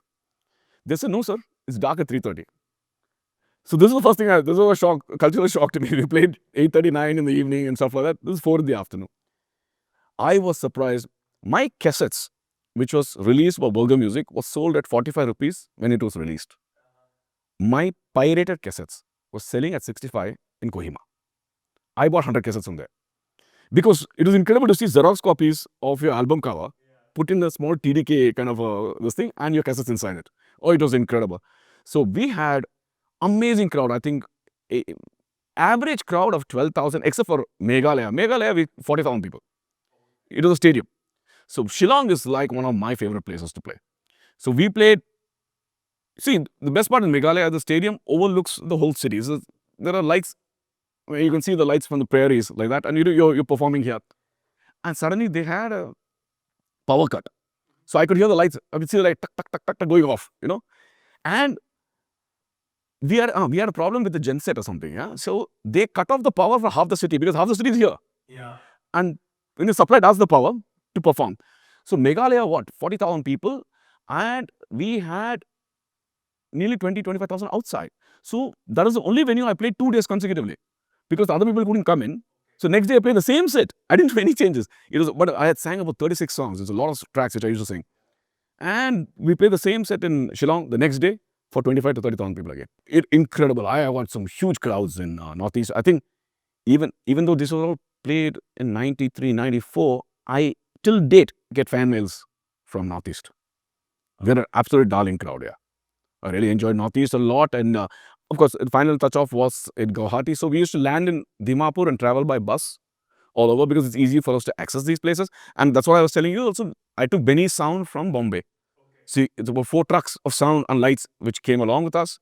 They said, no, sir, it's dark at 3:30. So this is the first thing. This was a shock, cultural shock to me. We played 8:39 in the evening and stuff like that. This is 4 in the afternoon. I was surprised. My cassettes, which was released by Virgo Music, was sold at 45 rupees when it was released. My pirated cassettes was selling at 65 in Kohima. I bought 100 cassettes from there. Because it was incredible to see Xerox copies of your album cover, put in a small TDK kind of this thing, and your cassettes inside it. Oh, it was incredible. So we had amazing crowd. I think average crowd of 12,000, except for Meghalaya. Meghalaya, we 40,000 people. It was a stadium. So Shillong is like one of my favorite places to play. So we played. See, the best part in Meghalaya, the stadium overlooks the whole city. So there are lights. You can see the lights from the prairies like that, and you're performing here. And suddenly they had a power cut. So I could hear the lights. I could see the light tuck, tuck, tuck, tuck, tuck, going off, And we had a problem with the genset or something, yeah. So they cut off the power for half the city because half the city is here.
yeah.
And when they supplied us the power to perform. So Meghalaya, 40,000 people, and we had nearly 25,000 outside. So that was the only venue I played 2 days consecutively because the other people couldn't come in. So next day I played the same set. I didn't do any changes. But I had sang about 36 songs. There's a lot of tracks which I used to sing. And we played the same set in Shillong the next day for 25 to 30,000 people again. Incredible. I got some huge crowds in Northeast. I think even though this was all played in 93, 94, I till date get fan mails from Northeast. They're an absolute darling crowd, yeah. I really enjoyed Northeast a lot. And of course, the final touch off was in Guwahati. So we used to land in Dimapur and travel by bus all over because it's easy for us to access these places. And that's what I was telling you. Also, I took Benny's sound from Bombay. See, it's about 4 trucks of sound and lights which came along with us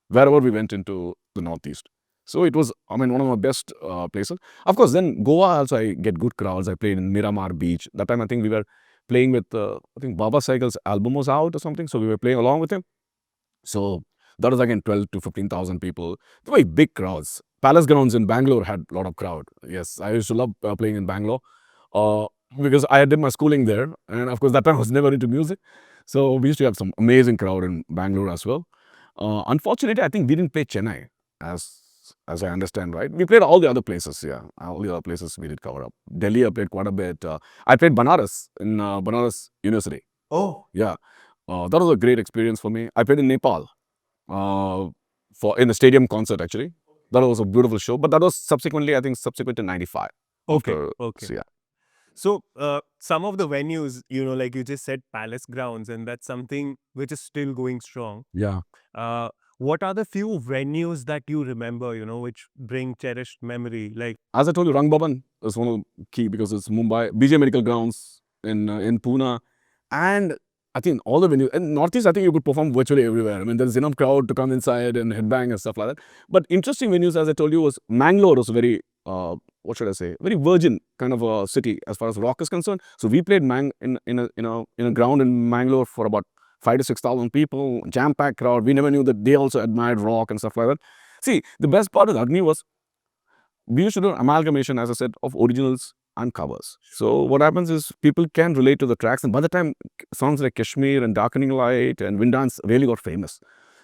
wherever we went into the Northeast. So it was, one of my best places. Of course, then Goa also I get good crowds. I played in Miramar Beach. That time I think we were playing with, I think Baba Saigal's album was out or something. So we were playing along with him. So that was again 12 to 15,000 people. Very big crowds. Palace grounds in Bangalore had a lot of crowd. Yes, I used to love playing in Bangalore uh, because I did my schooling there. And of course, that time I was never into music. So we used to have some amazing crowd in Bangalore as well. Unfortunately, I think we didn't play Chennai as I understand, right? We played all the other places, yeah. All the other places we did cover up. Delhi, I played quite a bit. I played Banaras in Banaras University.
Oh,
Yeah. That was a great experience for me. I played in Nepal in a stadium concert actually. That was a beautiful show, but that was subsequently, I think, subsequent to 95.
okay,
After,
okay.
so yeah.
So, some of the venues, like you just said, Palace Grounds, and that's something which is still going strong.
Yeah.
Uh, what are the few venues that you remember, which bring cherished memory? Like,
As I told you, Rang Bhavan is one of the key because it's Mumbai, BJ Medical Grounds in Pune, and I think all the venues in Northeast. I think you could perform virtually everywhere. I mean, there's enough crowd to come inside and headbang and stuff like that. But interesting venues, as I told you, was Mangalore was very what should I say? Very virgin kind of a city as far as rock is concerned. So we played in a ground in Mangalore for about 5 to 6,000 people, jam-packed crowd. We never knew that they also admired rock and stuff like that. See, the best part of Agni was we used to do an amalgamation, as I said, of originals and covers. So what happens is people can relate to the tracks, and by the time songs like Kashmir and Darkening Light and Wind Dance really got famous.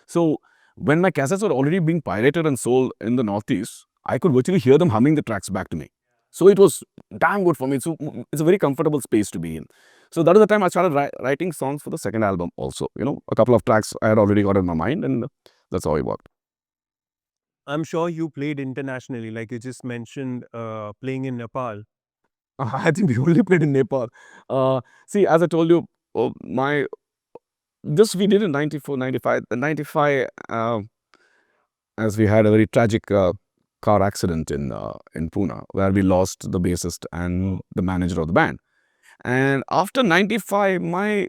So when my cassettes were already being pirated and sold in the Northeast, I could virtually hear them humming the tracks back to me. So it was damn good for me. So it's a very comfortable space to be in. So that is the time I started writing songs for the second album also. A couple of tracks I had already got in my mind, and that's how it worked.
I'm sure you played internationally, like you just mentioned, playing in Nepal.
I think we only played in Nepal. See, as I told you, my this we did in 94, 95. 95, as we had a very tragic car accident in Pune, where we lost the bassist and the manager of the band. And after 95, my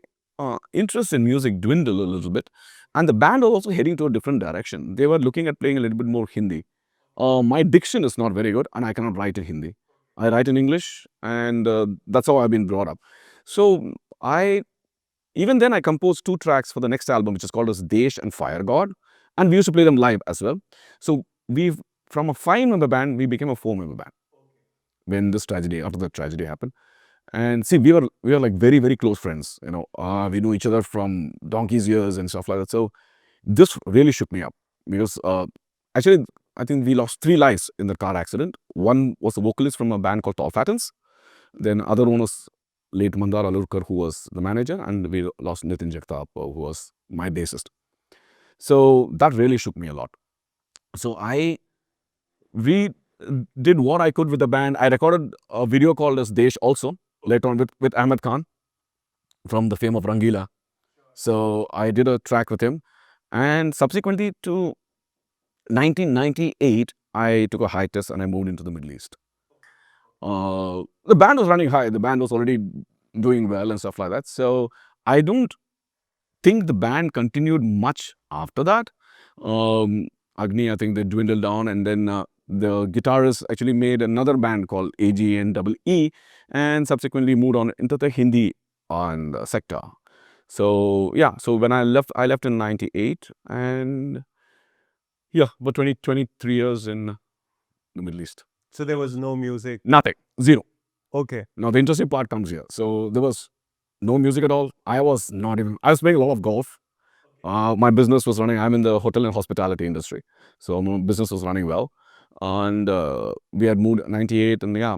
interest in music dwindled a little bit. And the band was also heading to a different direction. They were looking at playing a little bit more Hindi. My diction is not very good, and I cannot write in Hindi. I write in English, and that's how I've been brought up. So I even then I composed two tracks for the next album, which is called as Desh and Fire God, and we used to play them live as well. So we've from a 5-member band we became a 4-member band when this tragedy after the tragedy happened. And see, we were like very very close friends. We knew each other from donkey's years and stuff like that. So this really shook me up because actually I think we lost 3 lives in the car accident. One was a vocalist from a band called Tall Fattens. Then other one was late Mandar Alurkar, who was the manager, and we lost Nitin Jagtap, who was my bassist. So that really shook me a lot. So I re did what I could with the band. I recorded a video called as Desh also later on with Ahmed Khan from the fame of Rangila. So I did a track with him, and subsequently to 1998, I took a hiatus and I moved into the Middle East. The band was running high. The band was already doing well and stuff like that. So I don't think the band continued much after that. AGNI, I think they dwindled down, and then the guitarist actually made another band called AGNE, and subsequently moved on into the Hindi sector. So yeah, so when I left in 98, and yeah, about 23 years in the Middle East.
So there was no music.
Nothing, zero.
Okay.
Now the interesting part comes here. So there was no music at all. I was playing a lot of golf. My business was running. I'm in the hotel and hospitality industry, so my business was running well. And we had moved 98, and yeah,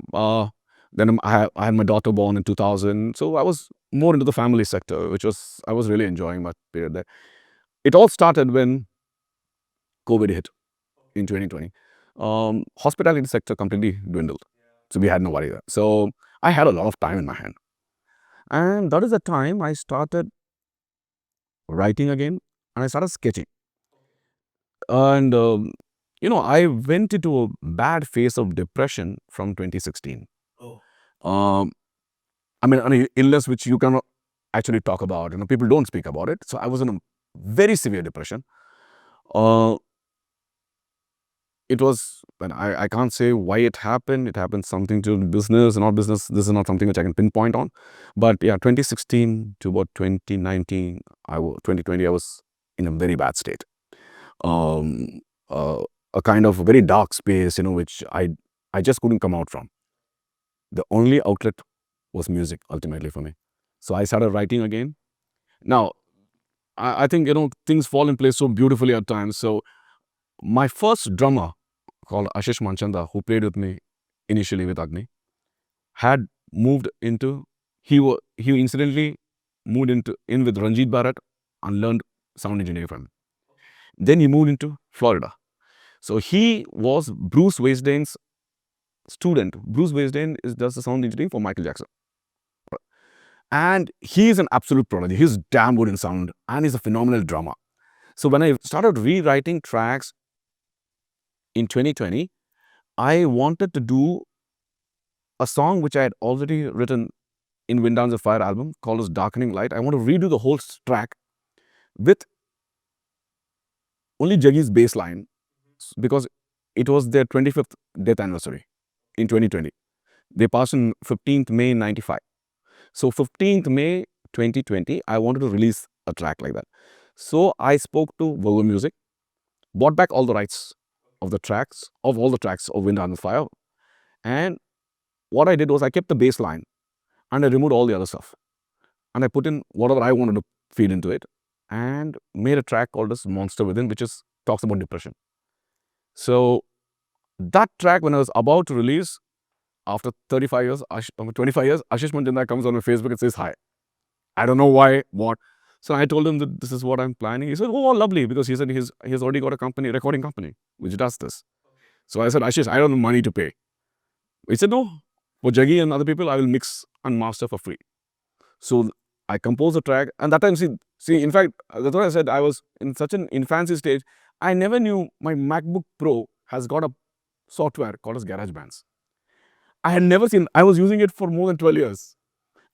then I had my daughter born in 2000. So I was more into the family sector, which was I was really enjoying my period there. It all started when COVID hit in 2020. Hospitality sector completely dwindled, so we had nobody there. So I had a lot of time in my hand, and that is the time I started writing again, and I started sketching. And I went into a bad phase of depression from 2016.
Oh.
I mean, an illness which you cannot actually talk about. People don't speak about it. So I was in a very severe depression. Uh, it was, and I can't say why it happened. It happened something to business, not business. This is not something which I can pinpoint on. But yeah, 2016 to about 2019, 2020, I was in a very bad state. Um, a kind of very dark space, which I just couldn't come out from. The only outlet was music ultimately for me. So I started writing again. Now, I think, things fall in place so beautifully at times. So my first drummer called Ashish Mandanda, who played with me initially with Agni, had moved into, he incidentally moved in with Ranjit Bharat and learned sound engineering from him. Then he moved into Florida. So he was Bruce Weisdane's student. Bruce Weisdane does the sound engineering for Michael Jackson. And he is an absolute prodigy. He's damn good in sound, and he's a phenomenal drummer. So when I started rewriting tracks in 2020, I wanted to do a song which I had already written in Wind Dance of Fire album called as Darkening Light. I want to redo the whole track with only Juggie's bass line, because it was their 25th death anniversary in 2020. They passed on 15th May 95. So 15th May 2020, I wanted to release a track like that. So I spoke to Virgo Music, bought back all the rights of all the tracks of Wind and Fire. And what I did was I kept the bass line and I removed all the other stuff. And I put in whatever I wanted to feed into it and made a track called as Monster Within, which talks about depression. So that track, when I was about to release, after 25 years, Ashish Mandanda comes on my Facebook and says hi. I don't know why, what. So I told him that this is what I'm planning. He said, oh, lovely, because he said he's already got a company, recording company, which does this. So I said, Ashish, I don't have money to pay. He said, no, for Juggie and other people, I will mix and master for free. So I composed a track, and that time, in fact, that's what I said. I was in such an infancy stage. I never knew my MacBook Pro has got a software called as GarageBand. I had never seen. I was using it for more than 12 years.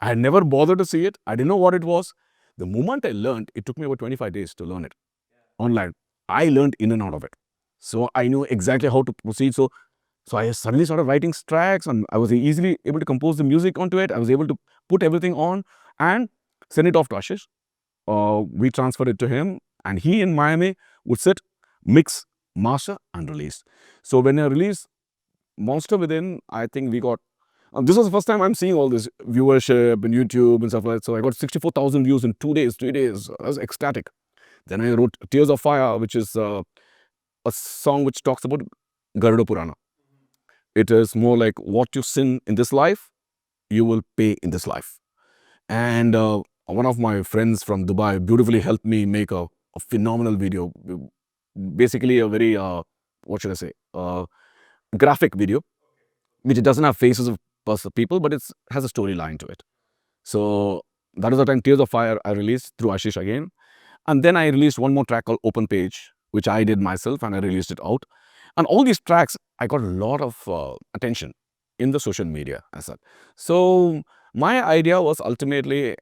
I had never bothered to see it. I didn't know what it was. The moment I learned, it took me about 25 days to learn it online. I learned in and out of it. So I knew exactly how to proceed. So I suddenly started writing tracks, and I was easily able to compose the music onto it. I was able to put everything on and send it off to Ashish. We transferred it to him, and he in Miami would sit, mix, master, and release. So when I released Monster Within, I think we got. This was the first time I'm seeing all this viewership and YouTube and stuff like that. So I got 64,000 views in 2 days, 3 days. I was ecstatic. Then I wrote Tears of Fire, which is a song which talks about Garuda Purana. It is more like what you sin in this life, you will pay in this life. And one of my friends from Dubai beautifully helped me make a phenomenal video. Basically, a very, what should I say, graphic video, which doesn't have faces of people, but it has a storyline to it. So that was the time Tears of Fire I released through Ashish again. And then I released one more track called Open Page, which I did myself, and I released it out. And all these tracks, I got a lot of attention in the social media as such. So my idea was ultimately,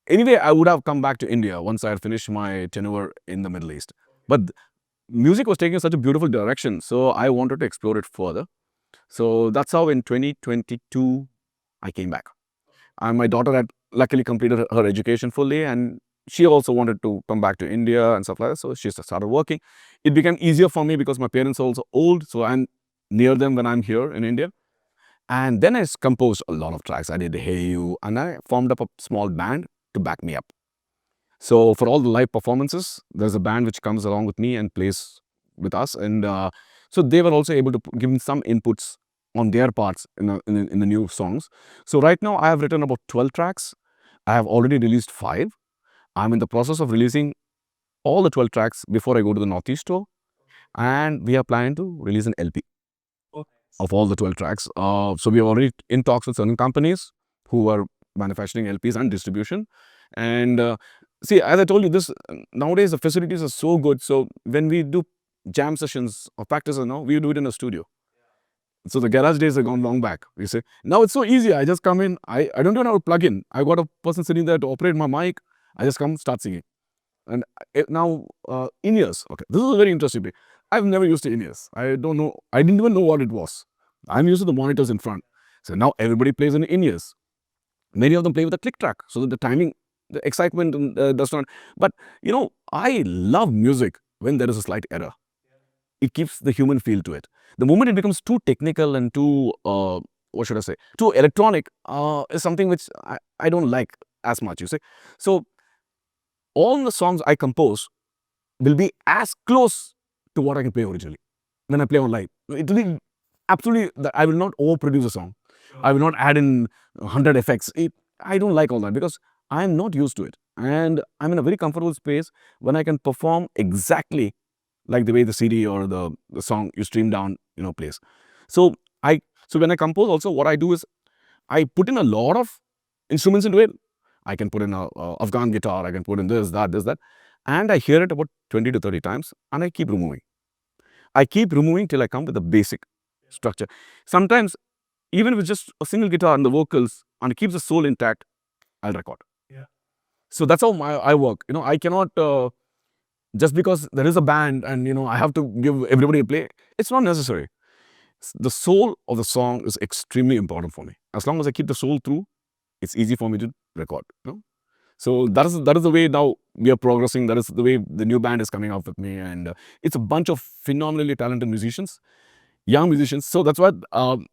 anyway, I would have come back to India once I had finished my tenure in the Middle East. But music was taking such a beautiful direction, so I wanted to explore it further. So that's how in 2022, I came back. And my daughter had luckily completed her education fully, and she also wanted to come back to India and stuff like that. So she started working. It became easier for me because my parents are also old, so I'm near them when I'm here in India. And then I composed a lot of tracks. I did Hey You, and I formed up a small band to back me up. So for all the live performances, there's a band which comes along with me and plays with us. And so they were also able to give me some inputs on their parts in the new songs. So right now I have written about 12 tracks. I have already released 5. I'm in the process of releasing all the 12 tracks before I go to the Northeast tour. And we are planning to release an LP of all the 12 tracks. So we are already in talks with certain companies who are manufacturing LPs and distribution. And see, as I told you, this nowadays the facilities are so good. So when we do jam sessions or practices now, we do it in a studio. So the garage days are gone long back. You see, now it's so easy. I just come in. I don't even have a plug in. I got a person sitting there to operate my mic. I just come, start singing. And now in-ears. Okay, this is a very interesting thing. I've never used in-ears. I don't know. I didn't even know what it was. I'm used to the monitors in front. So now everybody plays in in-ears. Many of them play with a click track, so that the timing, the excitement does not. But I love music when there is a slight error. It keeps the human feel to it. The moment it becomes too technical and too, what should I say, too electronic, is something which I don't like as much, you see. So all the songs I compose will be as close to what I can play originally when I play on live. It will be absolutely, I will not overproduce a song. I will not add in 100 effects. I don't like all that because I am not used to it. And I'm in a very comfortable space when I can perform exactly like the way the CD or the song you stream down, plays. So when I compose also, what I do is I put in a lot of instruments into it. I can put in a Afghan guitar, I can put in this, that, and I hear it about 20 to 30 times, and I keep removing. I keep removing till I come with the basic structure. Sometimes, even with just a single guitar and the vocals, and it keeps the soul intact, I'll record.
Yeah.
So that's how I work. I cannot, just because there is a band and, I have to give everybody a play, it's not necessary. The soul of the song is extremely important for me. As long as I keep the soul through, it's easy for me to record. So that is the way now we are progressing. That is the way the new band is coming up with me, and it's a bunch of phenomenally talented musicians, young musicians. So that's why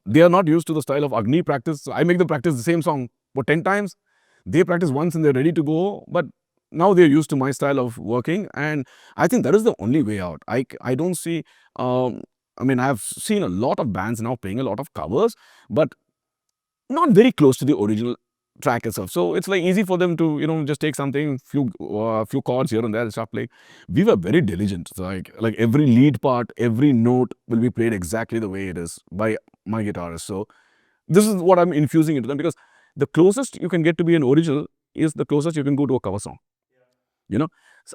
they are not used to the style of AGNI practice. So I make them practice the same song for 10 times. They practice once and they're ready to go. But now they're used to my style of working, and I think that is the only way out. I don't see. I've seen a lot of bands now playing a lot of covers, but not very close to the original track itself. So it's like easy for them to just take something, few chords here and there and start playing. We were very diligent. So like every lead part, every note will be played exactly the way it is by my guitarist. So this is what I'm infusing into them, because the closest you can get to be an original is the closest you can go to a cover song.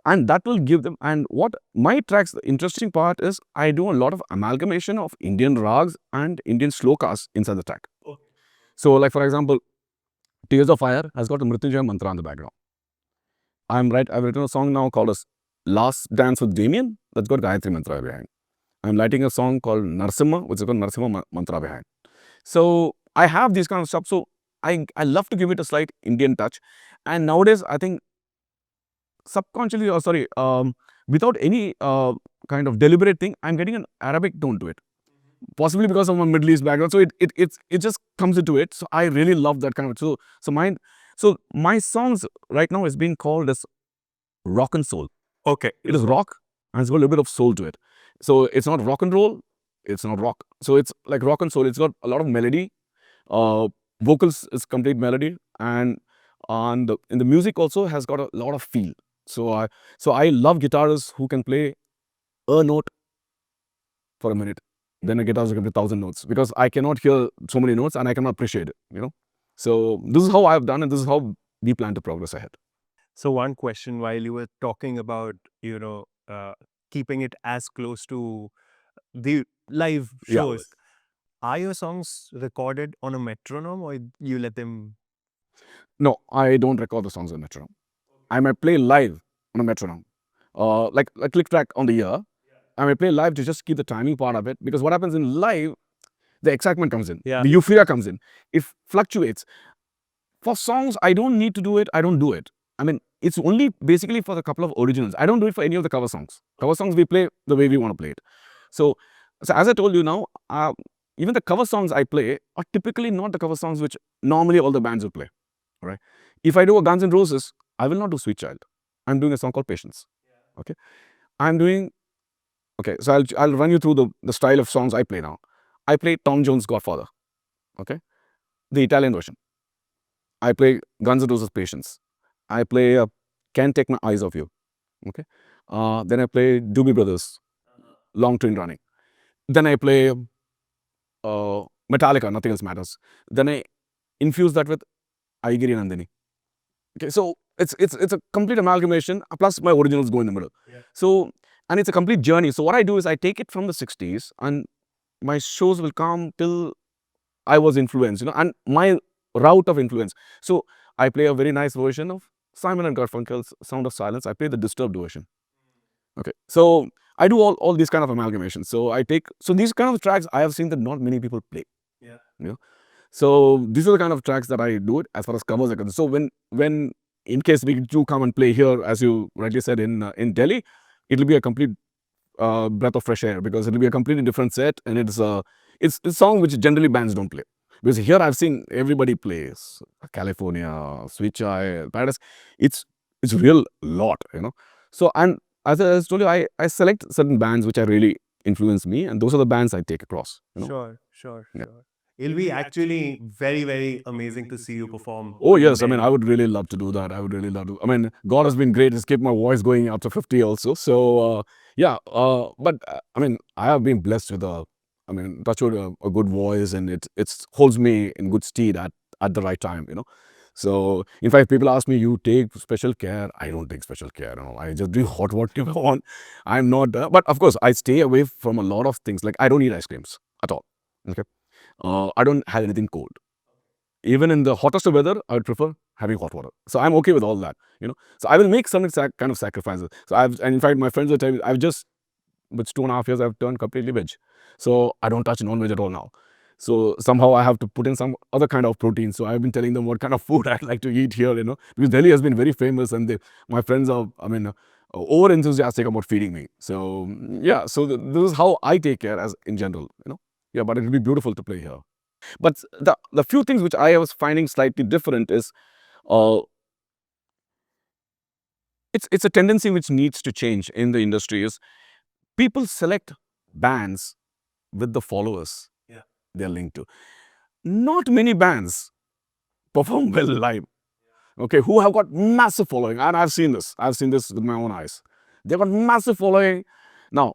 And that will give them. And what my tracks, the interesting part is I do a lot of amalgamation of Indian rags and Indian slokas inside the track. So like for example, Tears of Fire has got a Mrityunjaya mantra in the background. I've written a song now called as Last Dance with Damien, that's got Gayatri mantra behind. I'm writing a song called Narsimha, which has got Narsimha mantra behind. So I have these kind of stuff. So I love to give it a slight Indian touch. And nowadays, I think subconsciously, or sorry, without any kind of deliberate thing, I'm getting an Arabic tone to it. Possibly because of my Middle East background. So it just comes into it. So I really love that kind of. So my songs right now is being called as rock and soul.
Okay.
It is rock and it's got a little bit of soul to it. So it's not rock and roll, it's not rock. So it's like rock and soul. It's got a lot of melody. Vocals is complete melody, and in the music also has got a lot of feel. So I love guitarists who can play a note for a minute, then a guitarist who can play 1,000 notes, because I cannot hear so many notes and I cannot appreciate it. So this is how I've done, and this is how we plan to progress ahead.
So one question while you were talking about, keeping it as close to the live
Yeah.
shows, are your songs recorded on a metronome or you let them?
No, I don't record the songs on metronome. I might play live on a metronome, like a click track on the ear. I might play live to just keep the timing part of it, because what happens in live, the excitement comes in,
Yeah.
the euphoria comes in, it fluctuates. For songs, I don't need to do it. I don't do it. I mean, it's only basically for the couple of originals. I don't do it for any of the cover songs. Cover songs, we play the way we want to play it. So as I told you now, even the cover songs I play are typically not the cover songs which normally all the bands would play. All right. If I do a Guns N' Roses, I will not do Sweet Child. I'm doing a song called Patience. Okay. I'm doing. Okay. So I'll run you through the style of songs I play now. I play Tom Jones' Godfather. Okay. The Italian version. I play Guns N' Roses' Patience. I play Can't Take My Eyes Off You. Okay. Then I play Doobie Brothers, Long Train Running. Then I play Metallica, Nothing Else Matters. Then I infuse that with Aigiri Nandini. Okay, so it's a complete amalgamation. Plus my originals go in the middle.
Yeah.
So, and it's a complete journey. So what I do is I take it from the 60s, and my shows will come till I was influenced, and my route of influence. So I play a very nice version of Simon and Garfunkel's Sound of Silence. I play the Disturbed version. Okay, so I do all these kind of amalgamations. So these kind of tracks I have seen that not many people play.
Yeah.
So these are the kind of tracks that I do it as far as covers are concerned. So when in case we do come and play here, as you rightly said, in Delhi, it'll be a complete breath of fresh air, because it'll be a completely different set, and it's a song which generally bands don't play. Because here I've seen everybody plays California, Sweet Child, Paradise. It's real lot. So, and as I told you, I select certain bands which are really influence me, and those are the bands I take across.
Sure.
Yeah.
It'll be actually very, very amazing to see you perform.
Oh
in
yes, I mean,
Delhi.
I would really love to do that. I would really love to. I mean, God has been great. It's kept my voice going up to 50 also. So yeah, but I mean, I have been blessed with I mean, touch wood, a good voice, and it holds me in good stead at the right time. So in fact, people ask me, you take special care? I don't take special care. I just do whatever I want. I'm not, but of course, I stay away from a lot of things. Like I don't eat ice creams at all. Okay, I don't have anything cold. Even in the hottest of weather, I would prefer having hot water. So I'm okay with all that. So I will make some kind of sacrifices. And in fact, my friends are telling me, with 2.5 years, I've turned completely veg. So I don't touch non-veg at all now. So somehow I have to put in some other kind of protein. So I've been telling them what kind of food I'd like to eat here. Because Delhi has been very famous, and my friends are, I mean, over enthusiastic about feeding me. So yeah, so this is how I take care as in general. Yeah, but it will be beautiful to play here. But the few things which I was finding slightly different is, uh, it's a tendency which needs to change in the industry, is people select bands with the followers they're linked to. Not many bands perform well live, okay, who have got massive following, and I've seen this with my own eyes. They've got massive following. Now,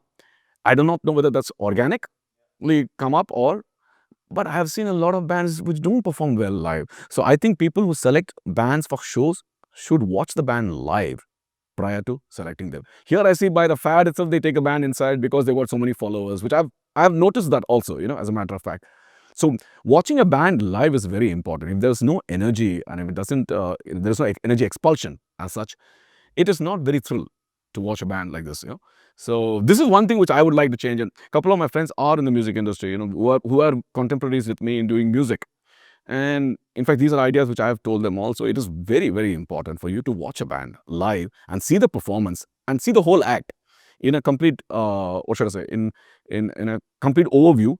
I do not know whether that's organically come up or, but I have seen a lot of bands which don't perform well live. So I think people who select bands for shows should watch the band live prior to selecting them. Here I see by the fad itself, they take a band inside because they got so many followers, which I've noticed that also, as a matter of fact. So watching a band live is very important. If there's no energy and if it doesn't, there's no energy expulsion as such, it is not very thrill to watch a band like this. So this is one thing which I would like to change. And a couple of my friends are in the music industry, who are contemporaries with me in doing music. And in fact, these are ideas which I have told them also. It is very, very important for you to watch a band live and see the performance and see the whole act in a complete, what should I say, in a complete overview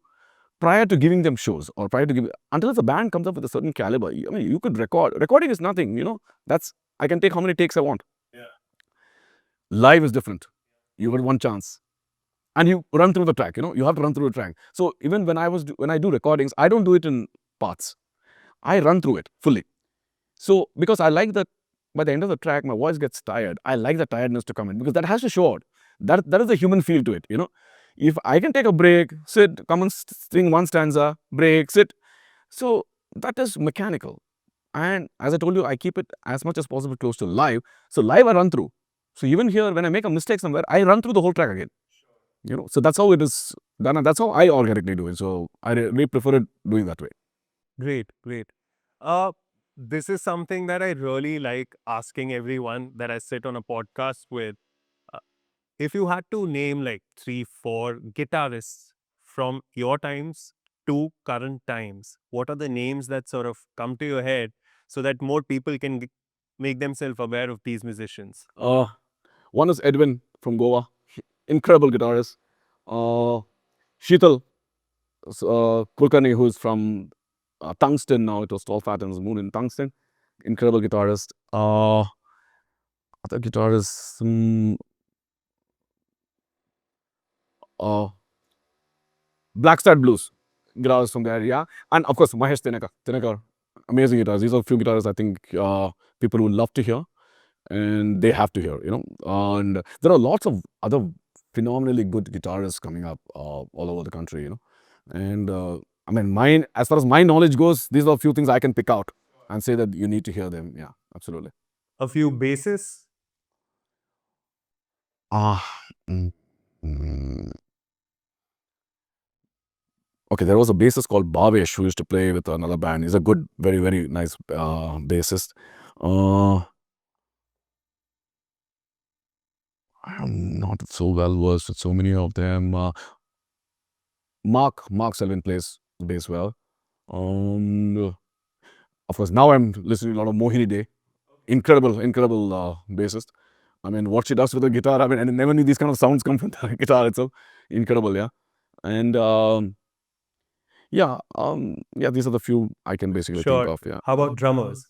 prior to giving them shows or prior to giving, until the band comes up with a certain caliber. I mean, you could record. Recording is nothing, that's, I can take how many takes I want. Live is different. You got one chance and you run through the track, you have to run through the track. So even when I do recordings, I don't do it in parts. I run through it fully. So because I like that by the end of the track, my voice gets tired. I like the tiredness to come in because that has to show out. That is the human feel to it. If I can take a break, sit, come and sing one stanza, break, sit. So that is mechanical. And as I told you, I keep it as much as possible close to live. So live I run through. So even here, when I make a mistake somewhere, I run through the whole track again. So that's how it is done, and that's how I organically do it. So I really prefer it doing that way.
Great, great. Uh, this is something that I really like asking everyone that I sit on a podcast with. Uh, if you had to name like 3, 4 guitarists from your times to current times, what are the names that sort of come to your head so that more people can make themselves aware of these musicians?
One is Edwin from Goa, incredible guitarist. Sheetal Kulkarni, who's from Tungsten now. It was Tall Fat and Moon in Tungsten. Incredible guitarist. Other guitarists, uh, Black Star Blues guitarist from there, yeah. And of course, Mahesh Tenekar, amazing guitars. These are a few guitarists I think people would love to hear and they have to hear. And there are lots of other phenomenally good guitarists coming up all over the country. And I mean, mine, as far as my knowledge goes, these are a few things I can pick out and say that you need to hear them. Yeah, absolutely.
A few bassists?
Ah, mm, mm. Okay, there was a bassist called Bhavesh who used to play with another band. He's a good, very, very nice bassist. Uh, I'm not so well versed with so many of them. Mark Selvin plays bass well. Um, of course, now I'm listening to a lot of Mohini Day. Incredible bassist. I mean, what she does with the guitar, I mean, and I never knew these kind of sounds come from the guitar itself. Incredible, yeah. And yeah, these are the few I can basically think
Sure.
of, yeah.
How about drummers?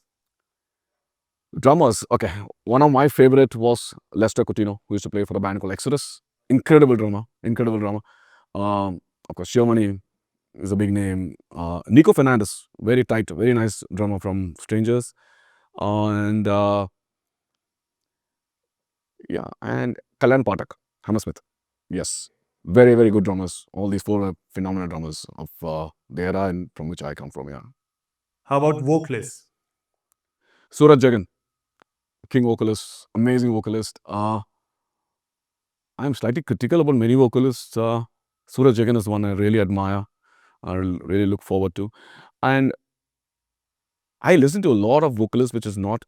Drummers, okay. One of my favorite was Lester Coutinho, who used to play for a band called Exodus. Incredible drummer, incredible drummer. Of course, Shiomani is a big name. Nico Fernandez, very tight, very nice drummer from Strangers. And yeah, and Kalyan Patak, Hammersmith. Yes, very, very good drummers. All these four are phenomenal drummers of the era and from which I come from, yeah.
How about vocalists?
Suraj Jagan, king vocalist, amazing vocalist. I'm slightly critical about many vocalists. Suraj Jagan is one I really admire. I really look forward to. And I listen to a lot of vocalists which is not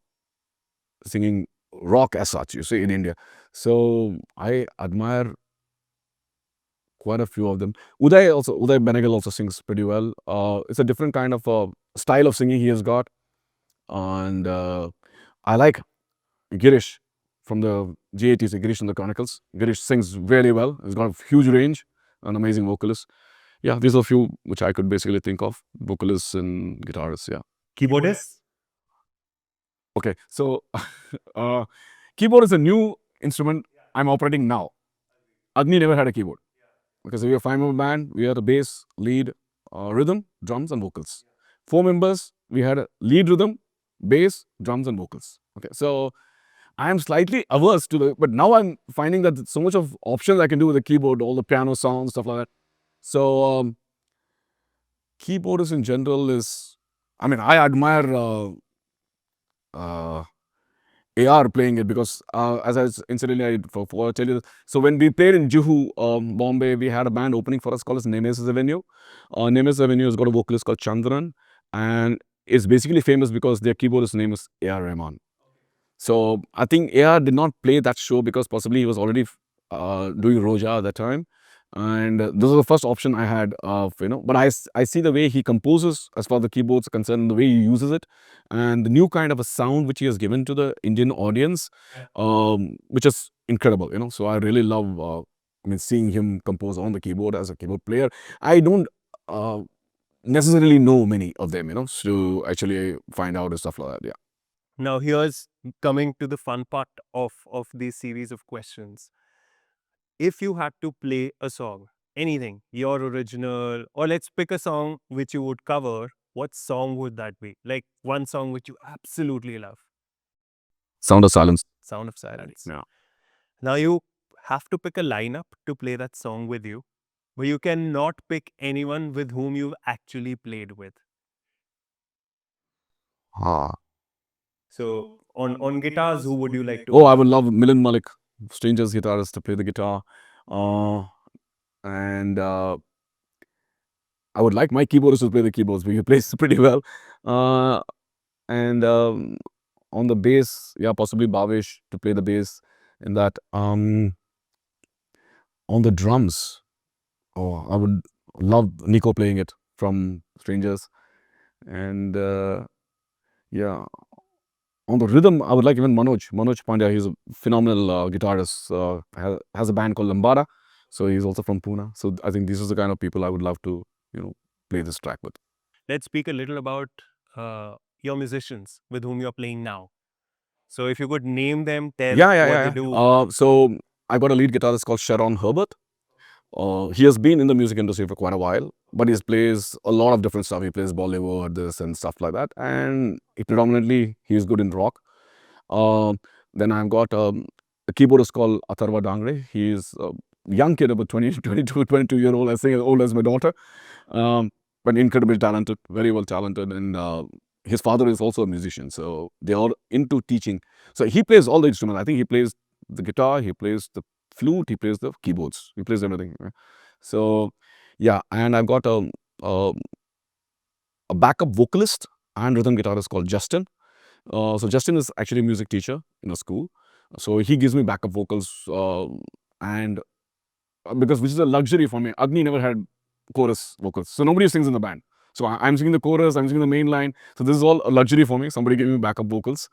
singing rock as such, you see, in India. So I admire quite a few of them. Uday Benegal also sings pretty well. It's a different kind of style of singing he has got. And I like Girish from the GATC, Girish and the Chronicles. Girish sings really well. He's got a huge range, an amazing vocalist. Yeah, these are a few which I could basically think of, vocalists and guitarists, yeah.
Keyboardists?
Okay, so keyboard is a new instrument I'm operating now. AGNI never had a keyboard because we are a 5-member band. We are the bass, lead, rhythm, drums, and vocals. 4 members, we had a lead rhythm, bass, drums, and vocals. Okay, so I am slightly averse to the, but now I'm finding that so much of options I can do with the keyboard, all the piano sounds, stuff like that. So keyboardists in general is, I mean, I admire uh, AR playing it because, as I incidentally, for tell you, so when we played in Juhu, Bombay, we had a band opening for us called as Nemesis Avenue. Nemesis Avenue has got a vocalist called Chandran, and it's basically famous because their keyboardist name is AR Rahman. So I think AR did not play that show because possibly he was already doing Roja at that time. And this was the first option I had of, but I see the way he composes as far as the keyboards are concerned, the way he uses it, and the new kind of a sound which he has given to the Indian audience, which is incredible, So I really love, seeing him compose on the keyboard as a keyboard player. I don't uh, necessarily know many of them, to actually find out and stuff like that. Yeah.
Now, here's coming to the fun part of this series of questions. If you had to play a song, anything, your original, or let's pick a song which you would cover, what song would that be? Like one song which you absolutely love.
Sound of Silence.
Sound of Silence.
Yeah.
Now you have to pick a lineup to play that song with you, but you cannot pick anyone with whom you've actually played with.
Ah.
So on guitars, who would you like to
Oh,
pick?
I would love Milan Malik, Strangers guitarist, to play the guitar. And I would like my keyboardist to play the keyboards, but he plays pretty well. And on the bass, yeah, possibly Bhavesh to play the bass in that. On the drums, oh, I would love Nico playing it from Strangers. And yeah, on the rhythm, I would like even Manoj Pandya. He's a phenomenal guitarist. Has a band called Lambada, so he's also from Pune. So I think these are the kind of people I would love to, play this track with.
Let's speak a little about your musicians with whom you're playing now. So if you could name them, tell what they do.
So I got a lead guitarist called Sharon Herbert. He has been in the music industry for quite a while, but he plays a lot of different stuff. He plays Bollywood, this and stuff like that, and predominantly he's good in rock. Uh, then I've got a keyboardist called Atharva Dangre. He's a young kid, about 20, 22, 22-year-old, I think as old as my daughter, um, but incredibly talented, very well talented. And his father is also a musician, so they are into teaching. So he plays all the instruments. I think he plays the guitar, he plays the flute, he plays the keyboards, he plays everything. So yeah, and I've got a backup vocalist and rhythm guitarist called Justin. So Justin is actually a music teacher in a school. So he gives me backup vocals, and because which is a luxury for me. AGNI never had chorus vocals, so nobody sings in the band. So I'm singing the chorus, I'm singing the main line. So this is all a luxury for me. Somebody gave me backup vocals.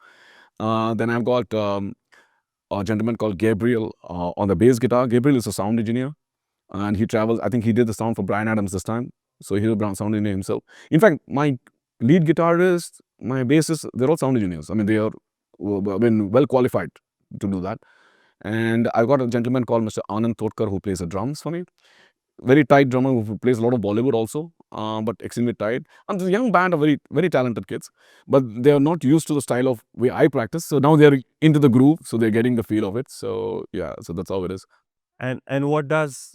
Then I've got a gentleman called Gabriel on the bass guitar. Gabriel is a sound engineer, and he travels. I think he did the sound for Brian Adams this time. So he's a sound engineer himself. In fact, my lead guitarist, my bassist, they're all sound engineers. I mean, they are well qualified to do that. And I've got a gentleman called Mr. Anand Totkar who plays the drums for me. Very tight drummer who plays a lot of Bollywood also, but extremely tight. And the young band are very, very talented kids, but they are not used to the style of way I practice. So now they're into the groove, so they're getting the feel of it. So yeah, so that's how it is.
And what does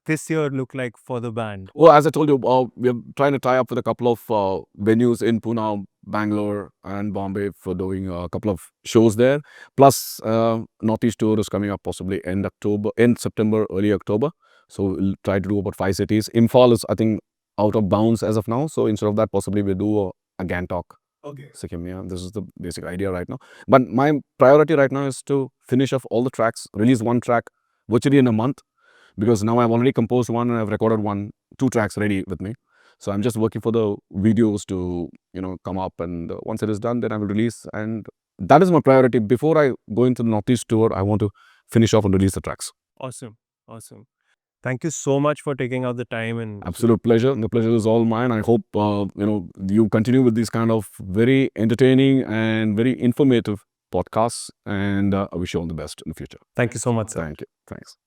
this year look like for the band?
Well, as I told you, we're trying to tie up with a couple of venues in Pune, Bangalore, and Bombay for doing a couple of shows there. Plus, Northeast tour is coming up possibly end September, early October. So we'll try to do about 5 cities. Imphal is, I think, out of bounds as of now. So instead of that, possibly we'll do a Gangtok.
Okay.
Sikkim, yeah, this is the basic idea right now. But my priority right now is to finish off all the tracks, release one track virtually in a month, because now I've already composed one and I've recorded two tracks ready with me. So I'm just working for the videos to, come up, and once it is done, then I will release. And that is my priority. Before I go into the Northeast tour, I want to finish off and release the tracks.
Awesome. Awesome. Thank you so much for taking out the time and
Absolute pleasure. The pleasure is all mine. I hope, you continue with these kind of very entertaining and very informative podcasts, and I wish you all the best in the future.
thank you so much, sir.
Thank you. Thanks.